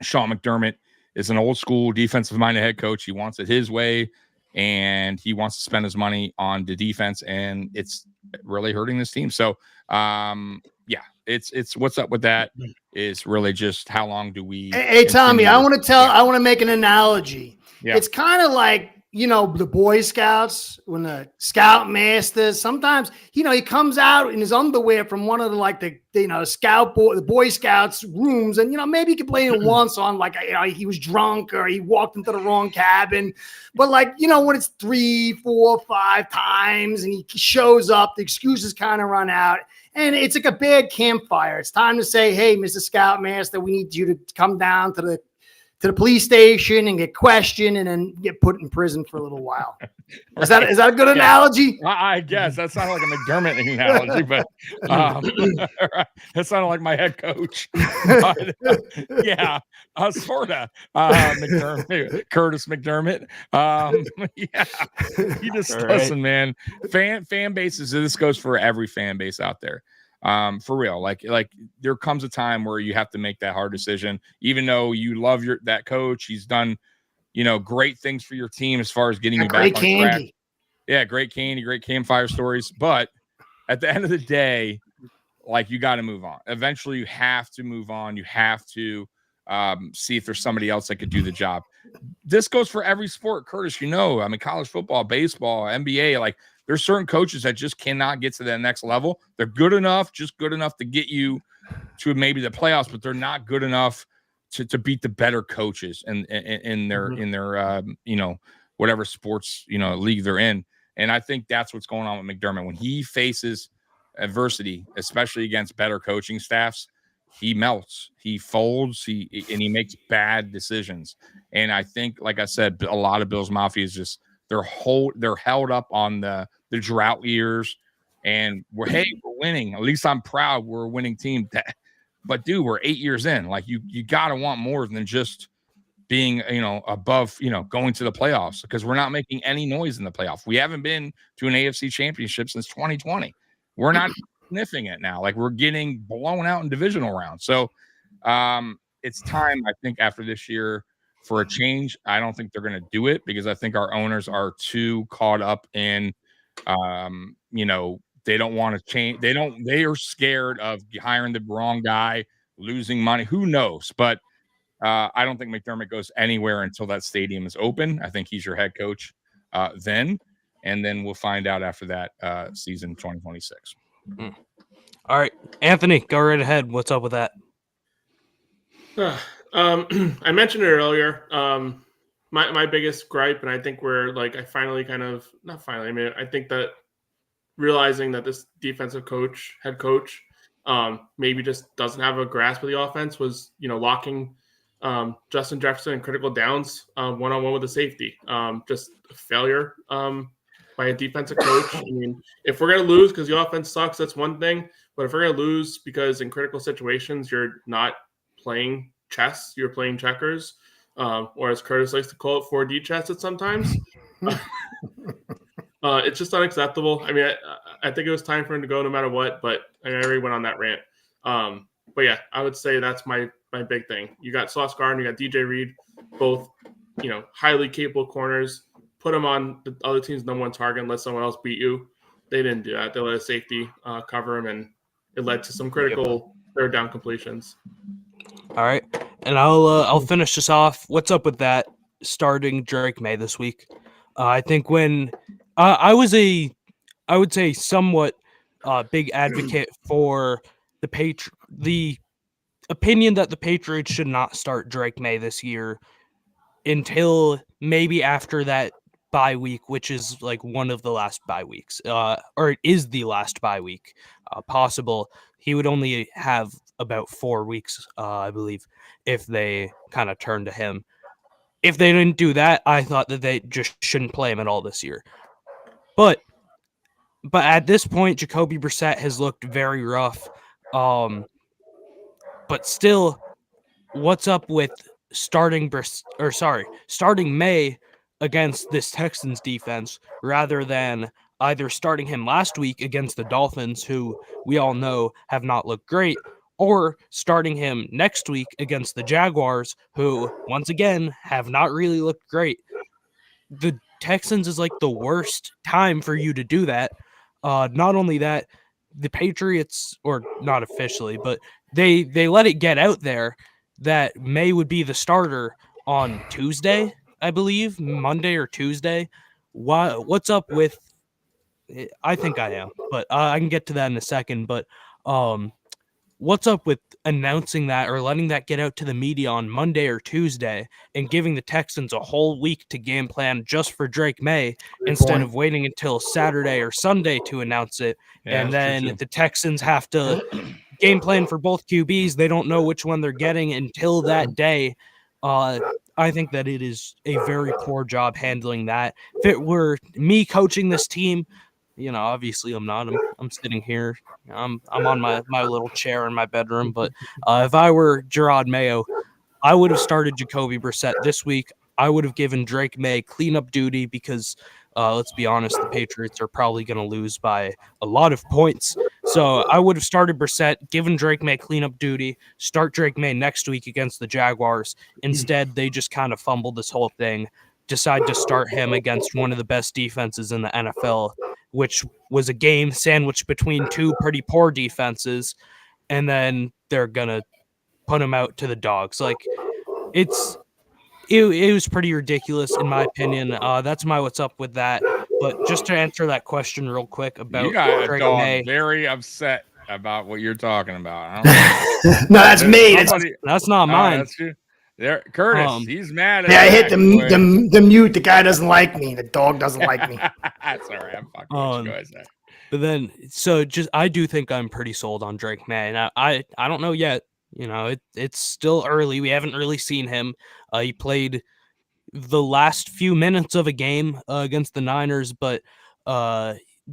McDermott is an old-school defensive-minded head coach. He wants it his way, and he wants to spend his money on the defense, and it's really hurting this team. So, it's what's up with that is really just how long do we? Hey, Tommy, I want to make an analogy. Yeah. It's kind of like, the Boy Scouts, when the Scoutmaster, sometimes, he comes out in his underwear from one of the Boy Scouts rooms, and, maybe he complained once on he was drunk or he walked into the wrong cabin. But when it's 3, 4, 5 times and he shows up, the excuses kind of run out. And it's like a bad campfire. It's time to say, hey, Mr. Scoutmaster, we need you to come down to the police station and get questioned and then get put in prison for a little while. Is that a good analogy? I guess that sounded like a McDermott analogy, but that sounded like my head coach. But, sort of. Curtis McDermott. You just listen, man. Fan bases. This goes for every fan base out there. For real, like there comes a time where you have to make that hard decision, even though you love that coach. He's done, great things for your team as far as getting you back on track. Yeah, great candy, great campfire stories. But at the end of the day, you got to move on. Eventually, you have to move on. You have to see if there's somebody else that could do the job. This goes for every sport, Curtis. College football, baseball, NBA, there's certain coaches that just cannot get to that next level. They're good enough to get you to maybe the playoffs, but they're not good enough to beat the better coaches in their whatever sports league they're in. And I think that's what's going on with McDermott. When he faces adversity, especially against better coaching staffs, he melts, he folds, and he makes bad decisions. And I think, like I said, a lot of Bills Mafia is just they're held up on the drought years, and we're winning. At least I'm proud we're a winning team. But dude, we're 8 years in. Like you gotta want more than just being, above, going to the playoffs, because we're not making any noise in the playoff. We haven't been to an AFC championship since 2020. We're not sniffing it now. Like, we're getting blown out in divisional rounds. So it's time, I think, after this year for a change. I don't think they're going to do it because I think our owners are too caught up in, they don't want to change. They are scared of hiring the wrong guy, losing money. Who knows? But I don't think McDermott goes anywhere until that stadium is open. I think he's your head coach then, and then we'll find out after that season 2026. All right, Anthony, go right ahead. What's up with that? I mentioned it earlier. My biggest gripe, and I think I think that realizing that this head coach, maybe just doesn't have a grasp of the offense was, locking Justin Jefferson in critical downs one-on-one with a safety. Just a failure by a defensive coach. I mean, if we're going to lose because the offense sucks, that's one thing. But if we're going to lose because in critical situations you're not playing chess, you're playing checkers, or as Curtis likes to call it, 4D chess at sometimes. It's just unacceptable. I mean, I think it was time for him to go no matter what, but I already went on that rant. But yeah, I would say that's my big thing. You got Sauce Gardner, you got DJ Reed, both, highly capable corners. Put them on the other team's number one target and let someone else beat you. They didn't do that. They let a safety cover him, and it led to some critical third down completions. All right, and I'll finish this off. What's up with that starting Drake May this week? I think when I would say somewhat big advocate for the opinion that the Patriots should not start Drake May this year until maybe after that bye week, which is like one of the last bye weeks, or it is the last bye week possible. He would only have about 4 weeks, I believe, if they kind of turn to him. If they didn't do that, I thought that they just shouldn't play him at all this year. But at this point, Jacoby Brissett has looked very rough. But still, what's up with starting May against this Texans defense rather than either starting him last week against the Dolphins, who we all know have not looked great, or starting him next week against the Jaguars, who, once again, have not really looked great. The Texans is like the worst time for you to do that. Not only that, the Patriots, or not officially, but they let it get out there that May would be the starter on Tuesday, I believe, Monday or Tuesday. What's up with? I think I am, but I can get to that in a second. But what's up with announcing that or letting that get out to the media on Monday or Tuesday and giving the Texans a whole week to game plan just for Drake May instead of waiting until Saturday or Sunday to announce it? Yeah, and then the Texans have to game plan for both QBs. They don't know which one they're getting until that day. I think that it is a very poor job handling that. If it were me coaching this team, obviously I'm not. I'm sitting here. I'm on my little chair in my bedroom. But if I were Gerard Mayo, I would have started Jacoby Brissett this week. I would have given Drake May cleanup duty because, let's be honest, the Patriots are probably going to lose by a lot of points. So I would have started Brissett, given Drake May cleanup duty, start Drake May next week against the Jaguars. Instead, they just kind of fumbled this whole thing, decide to start him against one of the best defenses in the NFL, which was a game sandwiched between two pretty poor defenses, and then they're going to put him out to the dogs. Like, it was pretty ridiculous, in my opinion. That's my what's up with that. But just to answer that question real quick about you got Drake a dog May, very upset about what you're talking about. I don't know. No, that's me. that's not mine. That's you. There, Curtis, he's mad at I hit the mute. The guy doesn't like me. The dog doesn't like me. That's all right. I'm fucking with you guys. But then, I do think I'm pretty sold on Drake May. And I don't know yet. It's still early. We haven't really seen him. He played the last few minutes of a game against the Niners, but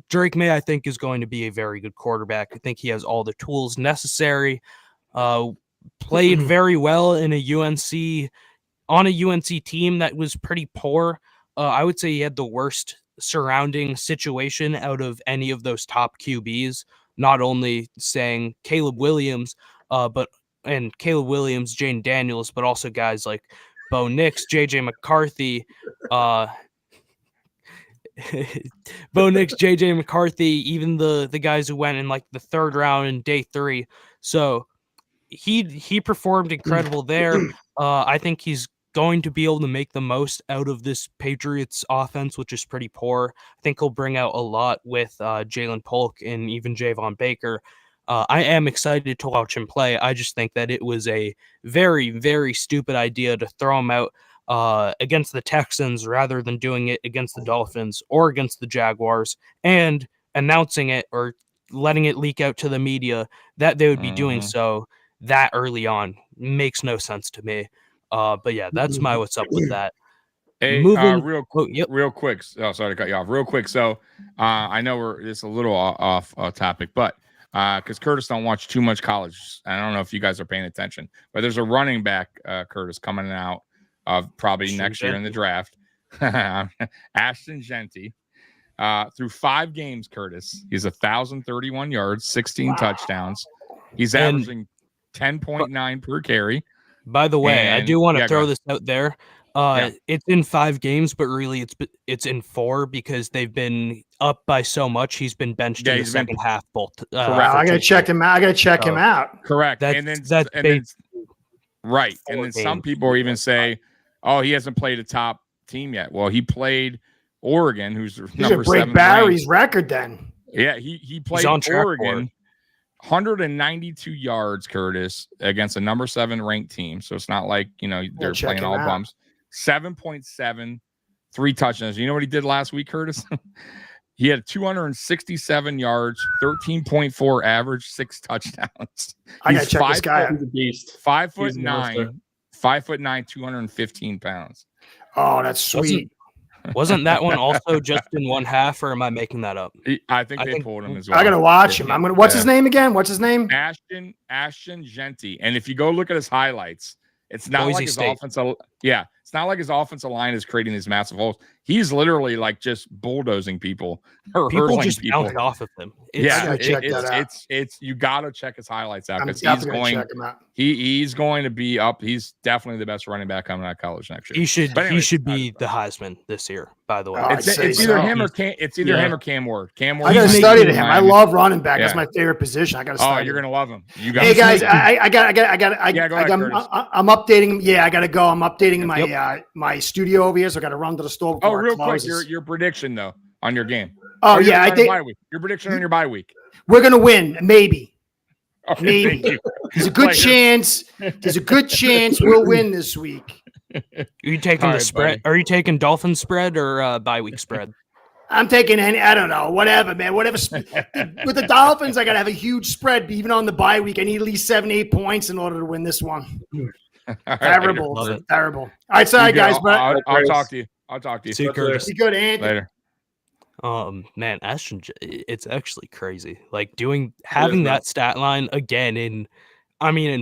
Drake May, I think, is going to be a very good quarterback. I think he has all the tools necessary. Played very well in a UNC team that was pretty poor. I would say he had the worst surrounding situation out of any of those top QBs. Not only saying Caleb Williams, Jane Daniels, but also guys like Bo Nix, JJ McCarthy, JJ McCarthy, even the guys who went in like the third round in day 3. So he performed incredible there. I think he's going to be able to make the most out of this Patriots offense, which is pretty poor. I think he'll bring out a lot with Jalen Polk and even Javon Baker. I am excited to watch him play. I just think that it was a very, very stupid idea to throw him out against the Texans rather than doing it against the Dolphins or against the Jaguars and announcing it or letting it leak out to the media that they would be doing so that early on. Makes no sense to me. But yeah, that's my what's up with that. Hey, real quick. Oh, sorry to cut you off. Real quick. So I know it's a little off topic, but because Curtis don't watch too much college, I don't know if you guys are paying attention, but there's a running back, Curtis, coming out of probably next year in the draft. Ashton Genty. Through 5 games, Curtis, he's 1,031 yards, 16 touchdowns. He's averaging 10.9 per carry. By the way, I do want to throw this out there. It's in 5 games, but really it's in 4 because they've been up by so much. He's been benched in the second half. Both. I gotta check him out. I gotta check him out. Correct. Right. And then some people even say, "Oh, he hasn't played a top team yet." Well, he played Oregon, who's number 7. Break Barry's record then. Yeah, he played Oregon. 192 yards, Curtis, against a number 7 ranked team. So it's not like, they're playing all bums. 7.7, 3 touchdowns. You know what he did last week, Curtis? He had 267 yards, 13.4 average, 6 touchdowns. I gotta check this guy out. He's a beast. 5'9", 215 pounds. Oh, that's sweet. Wasn't that one also just in 1 half, or am I making that up? I think they pulled him as well. I gotta watch him. What's his name again? What's his name? Ashton Genty. And if you go look at his highlights, it's not like his offensive. Yeah, it's not like his offensive line is creating these massive holes. He's literally like just bulldozing people or hurling just people. Bouncing off of him. It's you gotta check his highlights out because he's going to be up. He's definitely the best running back coming out of college next year. He should be the Heisman this year. By the way, it's either him or Cam Ward. Cam Ward. I gotta study him. I love running back. That's my favorite position. I gotta study. Oh, you're gonna love him. Hey guys, I'm updating. Yeah, I gotta go. I'm updating my studio over here, so I gotta run to the store. Oh, real quick, your prediction though on your game. Oh yeah, I think your prediction on your bye week. We're gonna win, maybe. Okay, maybe. There's a good chance. There's a good chance we'll win this week. Are you taking the spread? Buddy. Are you taking Dolphins spread or bye week spread? I'm taking I don't know, whatever, man. Whatever. With the Dolphins, I gotta have a huge spread. Even on the bye week, I need at least 7-8 points in order to win this one. Terrible. Terrible. All right, sorry guys, but I'll talk to you. I'll talk to you. See you, Curtis. Be good, Anthony. Later. Man, Ashton, it's actually crazy. Like having that stat line again in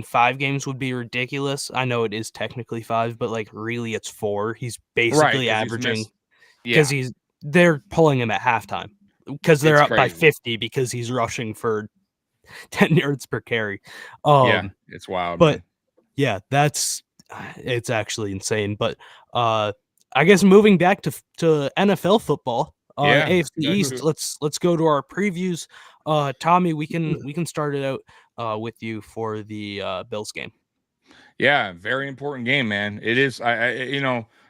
5 games would be ridiculous. I know it is technically 5, but like really it's 4. He's basically averaging because they're pulling him at halftime because they're up by 50 because he's rushing for 10 yards per carry. It's wild. But yeah, it's actually insane. But I guess moving back to NFL football, AFC East. Let's go to our previews. Tommy, we can start it out with you for the Bills game. Yeah, very important game, man. It is.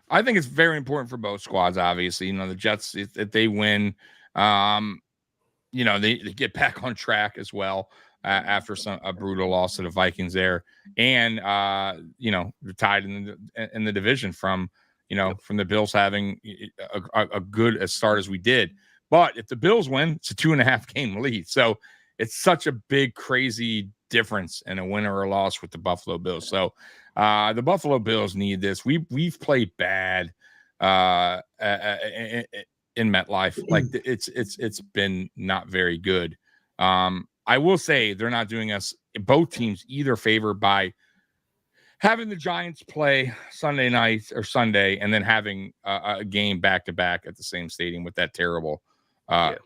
I think it's very important for both squads. Obviously, the Jets, if they win, they get back on track as well after a brutal loss to the Vikings there, and they're tied in the division from the Bills having a good start as we did. But if the Bills win, it's a 2.5 game lead. So it's such a big, crazy difference in a win or a loss with the Buffalo Bills. So the Buffalo Bills need this. We've played bad in MetLife. Like it's been not very good. I will say they're not doing us both teams either favor by having the Giants play Sunday night or Sunday and then having a game back to back at the same stadium with that terrible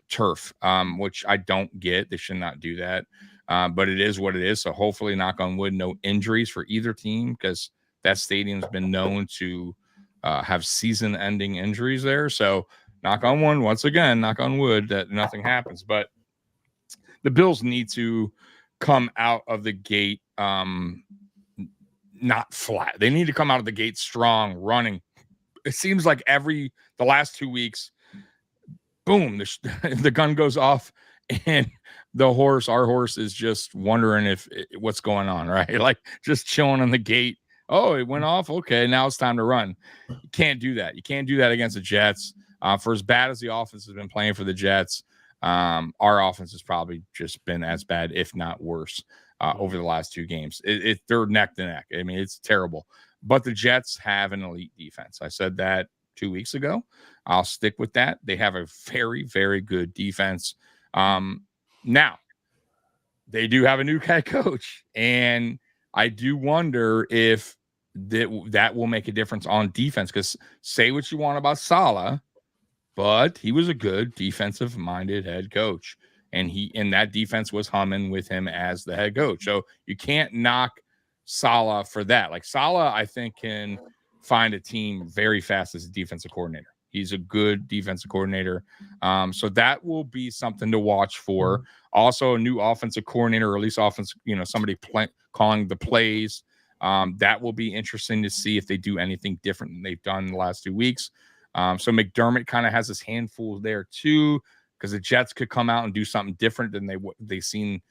turf, which I don't get. They should not do that. But it is what it is. So hopefully, knock on wood, no injuries for either team, because that stadium's been known to have season-ending injuries there. So knock on one, once again, knock on wood that nothing happens. But the Bills need to come out of the gate not flat. They need to come out of the gate strong, running. It seems like the last 2 weeks, boom, the gun goes off and our horse is just wondering what's going on, right? Like just chilling on the gate. Oh, it went off. Okay, now it's time to run. You can't do that. You can't do that against the Jets. For as bad as the offense has been playing for the Jets, our offense has probably just been as bad, if not worse, over the last 2 games. They're neck to neck. I mean, it's terrible. But the Jets have an elite defense. I said that 2 weeks ago. I'll stick with that. They have a very, very good defense. Now, they do have a new head coach, and I do wonder if that will make a difference on defense, because say what you want about Saleh, but he was a good defensive-minded head coach, and that defense was humming with him as the head coach. So you can't knock Saleh for that. Like Saleh, I think, can find a team very fast as a defensive coordinator. He's a good defensive coordinator. So that will be something to watch for. Also, a new offensive coordinator, or at least somebody calling the plays. That will be interesting to see if they do anything different than they've done in the last 2 weeks. So McDermott kind of has his handful there too, because the Jets could come out and do something different than they've seen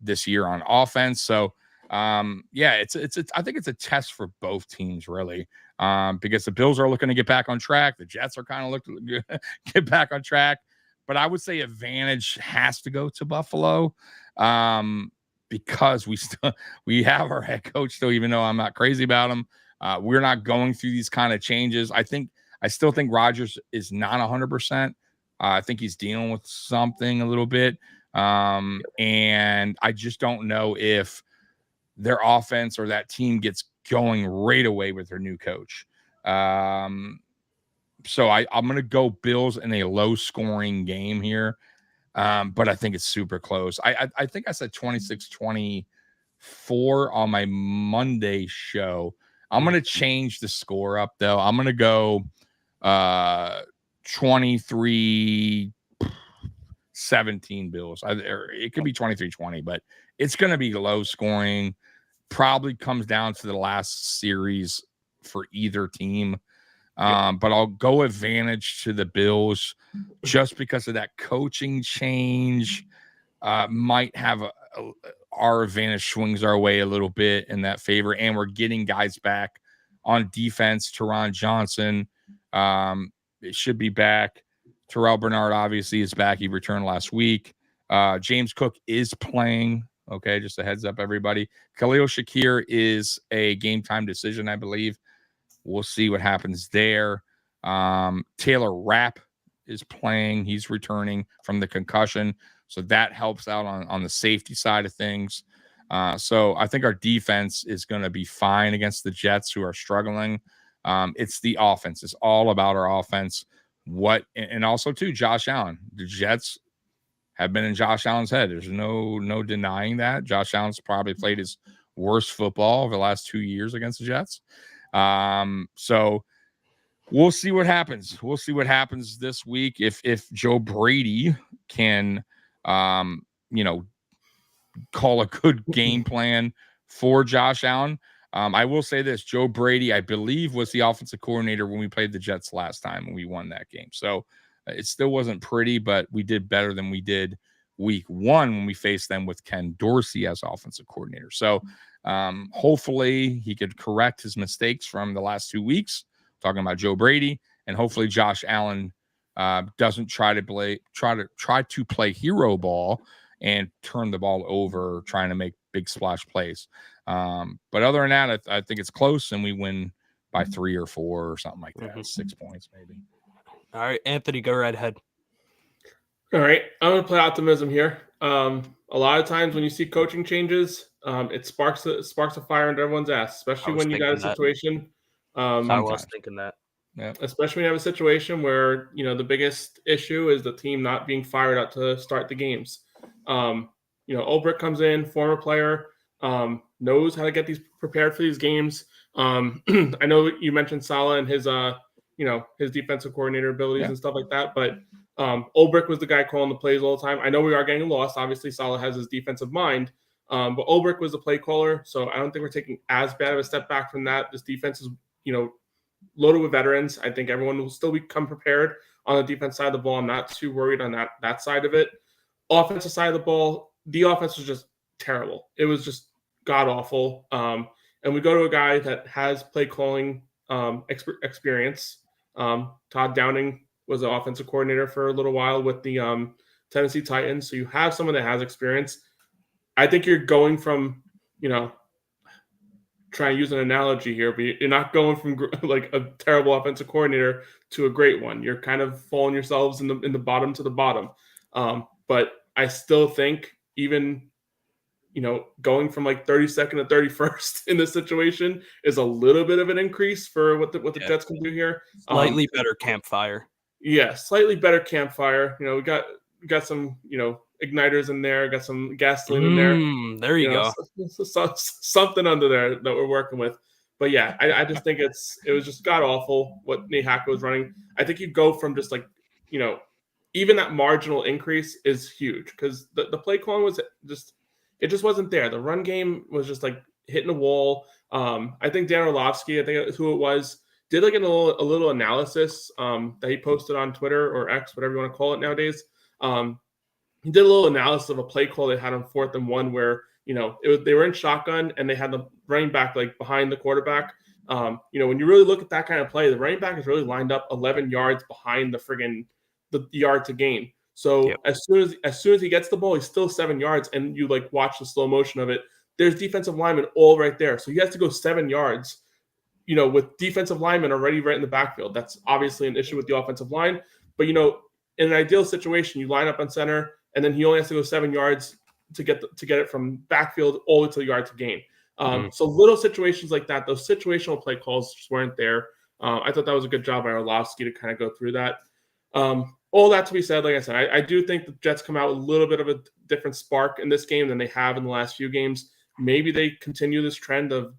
this year on offense. So I think it's a test for both teams, really, because the Bills are looking to get back on track. The Jets are kind of looking to get back on track. But I would say advantage has to go to Buffalo, because we have our head coach still, even though I'm not crazy about him. We're not going through these kind of changes. I still think Rodgers is not 100%. I think he's dealing with something a little bit. And I just don't know if their offense or that team gets going right away with their new coach. So I'm going to go Bills in a low-scoring game here, but I think it's super close. I think I said 26-24 on my Monday show. I'm going to change the score up, though. I'm going to go 23-17 Bills. It could be 23-20, but it's going to be low-scoring. Probably comes down to the last series for either team. But I'll go advantage to the Bills just because of that coaching change. Might have our advantage swings our way a little bit in that favor, and we're getting guys back on defense. Teron Johnson it should be back. Terrell Bernard obviously is back. He returned last week. James Cook is playing. Okay, just a heads up, everybody. Khalil Shakir is a game time decision, I believe. We'll see what happens there. Taylor Rapp is playing. He's returning from the concussion, so that helps out on the safety side of things. So I think our defense is going to be fine against the Jets, who are struggling. It's the offense. It's all about our offense. And also, too, Josh Allen. The Jets have been in Josh Allen's head. There's no denying that. Josh Allen's probably played his worst football over the last 2 years against the Jets. So we'll see what happens. We'll see what happens this week. If Joe Brady can, call a good game plan for Josh Allen. I will say this: Joe Brady, I believe, was the offensive coordinator when we played the Jets last time and we won that game. So it still wasn't pretty, but we did better than we did week 1 when we faced them with Ken Dorsey as offensive coordinator. So hopefully he could correct his mistakes from the last 2 weeks, talking about Joe Brady, and hopefully Josh Allen doesn't try to play hero ball and turn the ball over, trying to make big splash plays. But other than that, I think it's close, and we win by 3 or 4 or something like that. 6 points maybe. All right, Anthony, go right ahead. All right, I'm going to play optimism here. A lot of times when you see coaching changes, it sparks a fire under everyone's ass, especially when you got a situation. I was thinking that. Yeah. Especially when you have a situation where the biggest issue is the team not being fired up to start the games. Ulbrich comes in, former player, knows how to get these prepared for these games. I know you mentioned Saleh and his his defensive coordinator abilities and stuff like that, but Ulbrich was the guy calling the plays all the time. I know we are getting lost. Obviously, Saleh has his defensive mind, but Ulbrich was the play caller, so I don't think we're taking as bad of a step back from that. This defense is loaded with veterans. I think everyone will still become prepared on the defense side of the ball. I'm not too worried on that side of it. Offensive side of the ball, the offense was just terrible. It was just god awful. And we go to a guy that has play calling experience. Todd Downing was the offensive coordinator for a little while with the Tennessee Titans. So you have someone that has experience. I think you're going from, trying to use an analogy here, but you're not going from like a terrible offensive coordinator to a great one. You're kind of falling yourselves in the bottom to the bottom. But I still think even, going from like 32nd to 31st in this situation is a little bit of an increase for what the Jets can do here. Slightly better campfire. Yeah, slightly better campfire. We got some, igniters in there, got some gasoline in there. There you go. Something under there that we're working with. But yeah, I just think it was just god awful what Nate Hackett was running. I think you go from just like, even that marginal increase is huge because the play calling was it just wasn't there. The run game was just like hitting a wall. I think Dan Orlovsky, I think who it was, did like a little analysis that he posted on Twitter or X, whatever you want to call it nowadays. He did a little analysis of a play call they had on 4th and 1 where, they were in shotgun and they had the running back like behind the quarterback. When you really look at that kind of play, the running back is really lined up 11 yards behind the yard to gain. So as soon as he gets the ball, he's still 7 yards, and you like watch the slow motion of it. There's defensive linemen all right there. So he has to go 7 yards, with defensive linemen already right in the backfield. That's obviously an issue with the offensive line. But, in an ideal situation, you line up on center, and then he only has to go 7 yards to get it from backfield all the way to the yard to gain. So little situations like that, those situational play calls just weren't there. I thought that was a good job by Orlovsky to kind of go through that. All that to be said, like I said, I do think the Jets come out with a little bit of a different spark in this game than they have in the last few games. Maybe they continue this trend of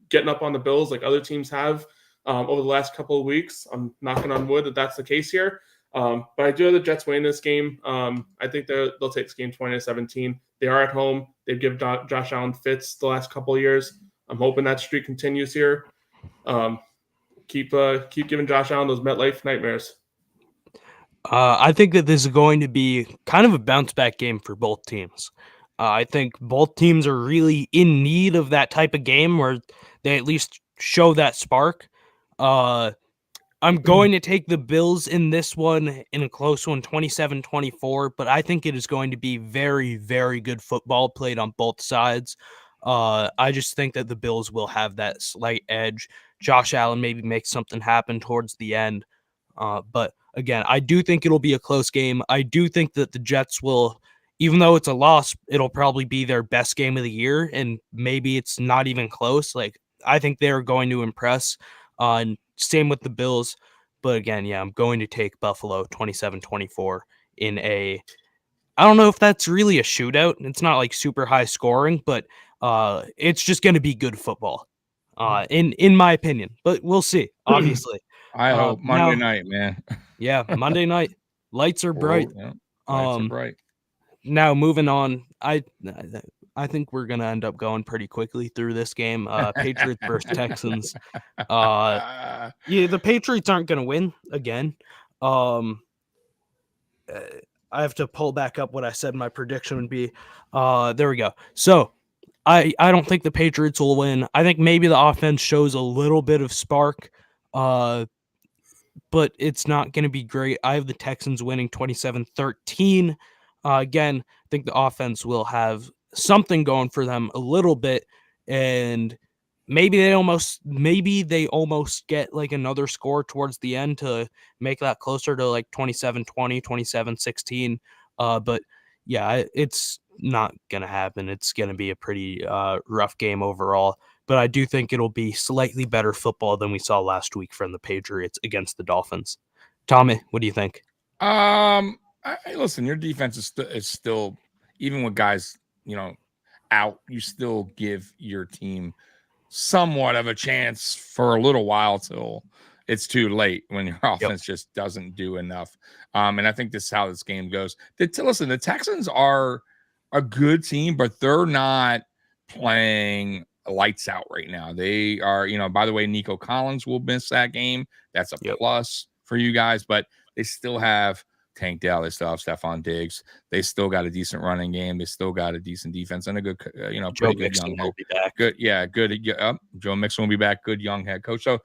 getting up on the Bills like other teams have over the last couple of weeks. I'm knocking on wood that that's the case here. But I do have the Jets winning this game. I think they'll take this game 20-17. They are at home. They've given Josh Allen fits the last couple of years. I'm hoping that streak continues here. Keep giving Josh Allen those MetLife nightmares. I think that this is going to be kind of a bounce back game for both teams. I think both teams are really in need of that type of game where they at least show that spark. I'm going to take the Bills in this one, in a close one, 27-24, but I think it is going to be very, very good football played on both sides. I just think that the Bills will have that slight edge. Josh Allen maybe makes something happen towards the end. But again, I do think it'll be a close game. I do think that the Jets will, even though it's a loss, it'll probably be their best game of the year, and maybe it's not even close. Like, I think they're going to impress. And same with the Bills. But again, I'm going to take Buffalo 27-24 in I don't know if that's really a shootout. It's not like super high scoring, but it's just going to be good football, in my opinion. But we'll see, obviously. I hope Monday night, man. Yeah, Monday night. Lights are bright. Yeah. Lights are bright. Now, moving on, I think we're going to end up going pretty quickly through this game. Patriots versus Texans. The Patriots aren't going to win again. I have to pull back up what I said my prediction would be. There we go. So, I don't think the Patriots will win. I think maybe the offense shows a little bit of spark. But it's not going to be great. I have the Texans winning 27-13. Again, I think the offense will have something going for them a little bit. And maybe they almost get like another score towards the end to make that closer to like 27-20, 27-16. But yeah, it's not gonna happen. It's gonna be a pretty rough game overall. But I do think it'll be slightly better football than we saw last week from the Patriots against the Dolphins. Tommy, what do you think? Listen, your defense is still, even with guys, out, you still give your team somewhat of a chance for a little while till it's too late when your offense just doesn't do enough. And I think this is how this game goes. Listen, the Texans are a good team, but they're not playing lights out right now. They are, by the way, Nico Collins will miss that game. That's a plus for you guys, but they still have Tank Dell. They still have Stephon Diggs. They still got a decent running game. They still got a decent defense and a good, pretty good young head. Good. Joe Mixon will be back. Good young head coach. So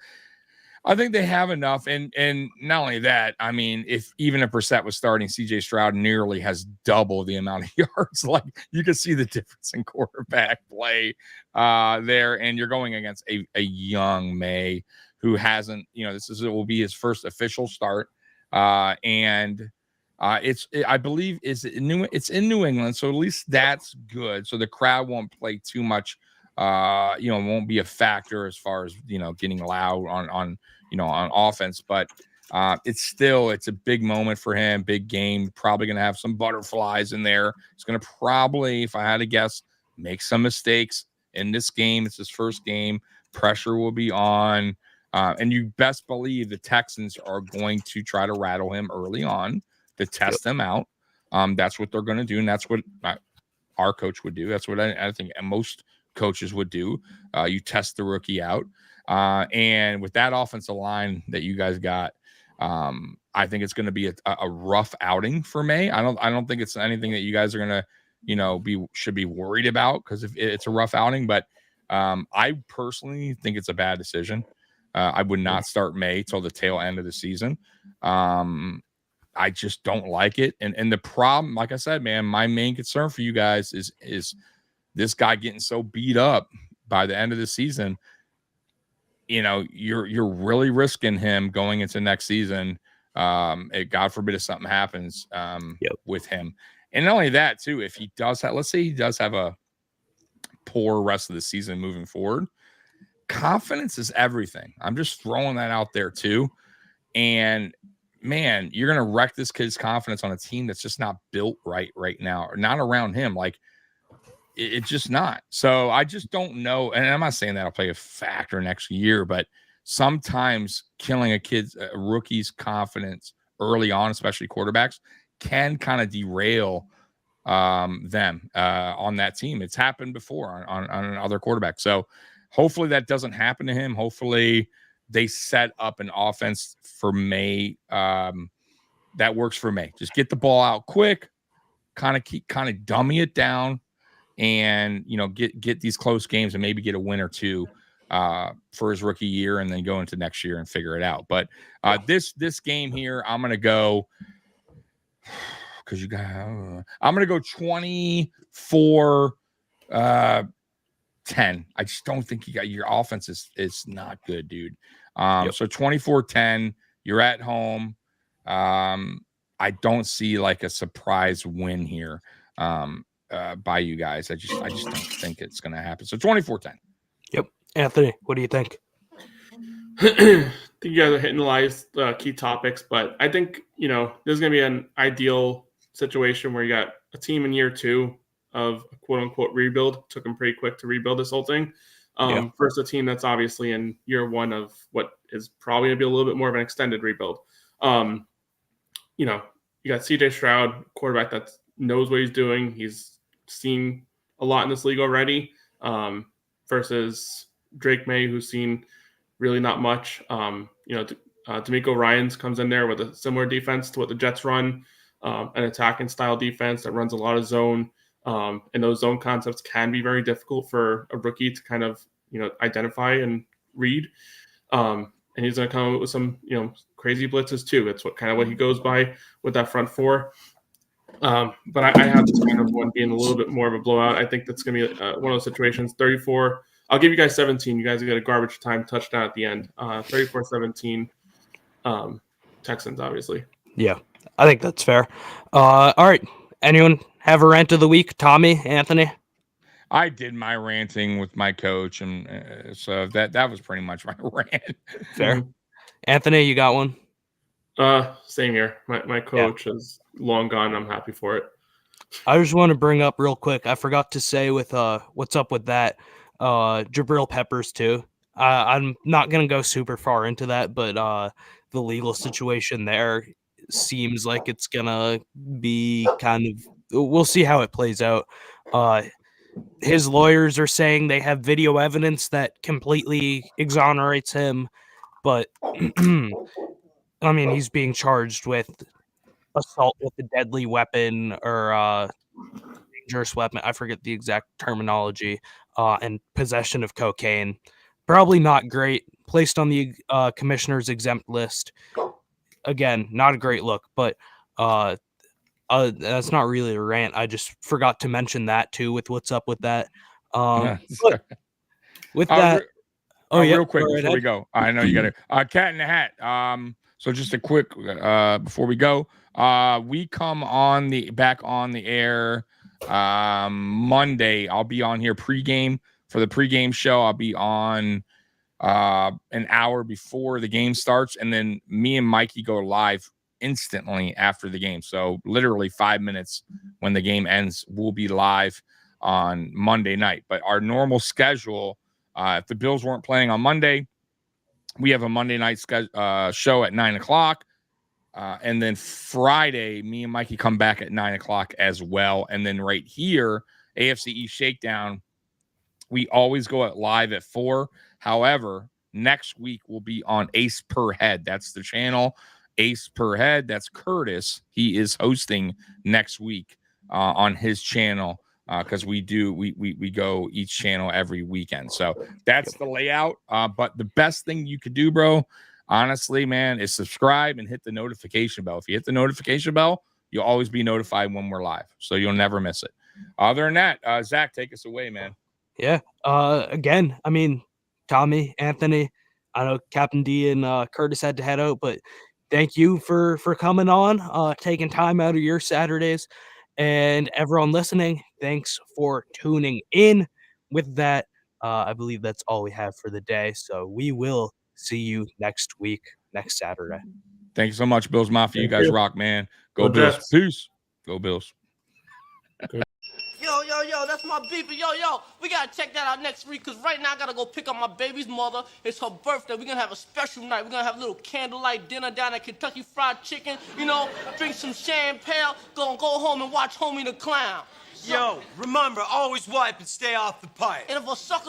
I think they have enough. And not only that, I mean, if even if Brissett was starting, CJ Stroud nearly has double the amount of yards. Like, you can see the difference in quarterback play there. And you're going against a young May who hasn't, it will be his first official start. I believe it's in New England, so at least that's good. So the crowd won't play too much, won't be a factor as far as getting loud on offense. But it's a big moment for him, big game. Probably gonna have some butterflies in there. He's gonna probably, if I had to guess, make some mistakes in this game. It's his first game. Pressure will be on. And you best believe the Texans are going to try to rattle him early on to test him out. That's what they're going to do, and that's what our coach would do. That's what I think most coaches would do. You test the rookie out. And with that offensive line that you guys got, I think it's going to be a rough outing for May. I don't think it's anything that you guys are going to, should be worried about, because if it's a rough outing. But I personally think it's a bad decision. I would not start May till the tail end of the season. I just don't like it. And the problem, like I said, man, my main concern for you guys is this guy getting so beat up by the end of the season. You're really risking him going into next season. God forbid if something happens with him. And not only that, too, if he does have, let's say he does have a poor rest of the season moving forward, confidence is everything. I'm just throwing that out there too. And man, you're going to wreck this kid's confidence on a team that's just not built right now, or not around him. Like, it's just not. So I just don't know. And I'm not saying that'll play a factor next year, but sometimes killing a rookie's confidence early on, especially quarterbacks, can kind of derail them on that team. It's happened before on other quarterbacks. So hopefully that doesn't happen to him. Hopefully they set up an offense for May that works for May. Just get the ball out quick, kind of dummy it down, and get these close games and maybe get a win or two for his rookie year, and then go into next year and figure it out. But this game here, I'm gonna go because I'm gonna go 24. 10. I just don't think your offense is not good, dude. So 24-10, you're at home. I don't see like a surprise win here by you guys. I just don't think it's going to happen. So 24-10. Yep. Anthony, what do you think? I think you guys are hitting the live key topics, but I think, this is going to be an ideal situation where you got a team in year 2 of a quote unquote rebuild. Took them pretty quick to rebuild this whole thing. Versus a team that's obviously in year 1 of what is probably going to be a little bit more of an extended rebuild. You got CJ Stroud, quarterback that knows what he's doing. He's seen a lot in this league already, versus Drake May, who's seen really not much. D'Amico Ryans comes in there with a similar defense to what the Jets run, an attacking style defense that runs a lot of zone. And those zone concepts can be very difficult for a rookie to kind of, identify and read. And he's going to come up with some, crazy blitzes too. It's what he goes by with that front four. But I have this kind of one being a little bit more of a blowout. I think that's going to be one of those situations, 34 I'll give you guys 17. You guys get a garbage time touchdown at the end. 34-17. Texans, obviously. Yeah, I think that's fair. All right. Anyone have a rant of the week? Tommy, Anthony? I did my ranting with my coach, and so that was pretty much my rant. Fair. Anthony, you got one? Same here. My coach is long gone. I'm happy for it. I just want to bring up real quick. I forgot to say with what's up with that. Jabril Peppers too. I'm not gonna go super far into that, but the legal situation there seems like it's gonna be kind of. We'll see how it plays out. His lawyers are saying they have video evidence that completely exonerates him, but I mean he's being charged with assault with a deadly weapon or dangerous weapon. I forget the exact terminology. And possession of cocaine. Probably not great. Placed on the commissioner's exempt list. Again, not a great look, but that's not really a rant. I just forgot to mention that too with what's up with that. But with that, real quick before we go, I know you got a cat in the hat. So just a quick before we go, we come back on the air Monday. I'll be on here pregame for the pregame show. I'll be on an hour before the game starts, and then me and Mikey go live instantly after the game. So literally 5 minutes when the game ends, we'll be live on Monday night. But our normal schedule, if the Bills weren't playing on Monday, we have a Monday night show at 9:00. And then Friday, me and Mikey come back at 9:00 as well. And then right here, AFC East Shakedown, we always go live at 4. However, next week we'll be on Ace Per Head. That's the channel, Ace Per Head. That's Curtis. He is hosting next week on his channel because we go each channel every weekend. So that's the layout. But the best thing you could do, bro, honestly, man, is subscribe and hit the notification bell. If you hit the notification bell, you'll always be notified when we're live, so you'll never miss it. Other than that, Zach, take us away, man. Yeah. Again, I mean, Tommy, Anthony, I know Captain D and Curtis had to head out, but thank you for coming on, taking time out of your Saturdays, and everyone listening, thanks for tuning in. With that, I believe that's all we have for the day. So we will see you next week, next Saturday. Thank you so much, Bills Mafia. You guys rock, man. Go Bills. Jets. Peace. Go Bills. Yo, that's my beeper. Yo, we gotta check that out next week, because right now I gotta go pick up my baby's mother. It's her birthday. We're gonna have a special night. We're gonna have a little candlelight dinner down at Kentucky Fried Chicken, drink some champagne, go home and watch Homie the Clown. Yo, remember, always wipe and stay off the pipe. And if a sucker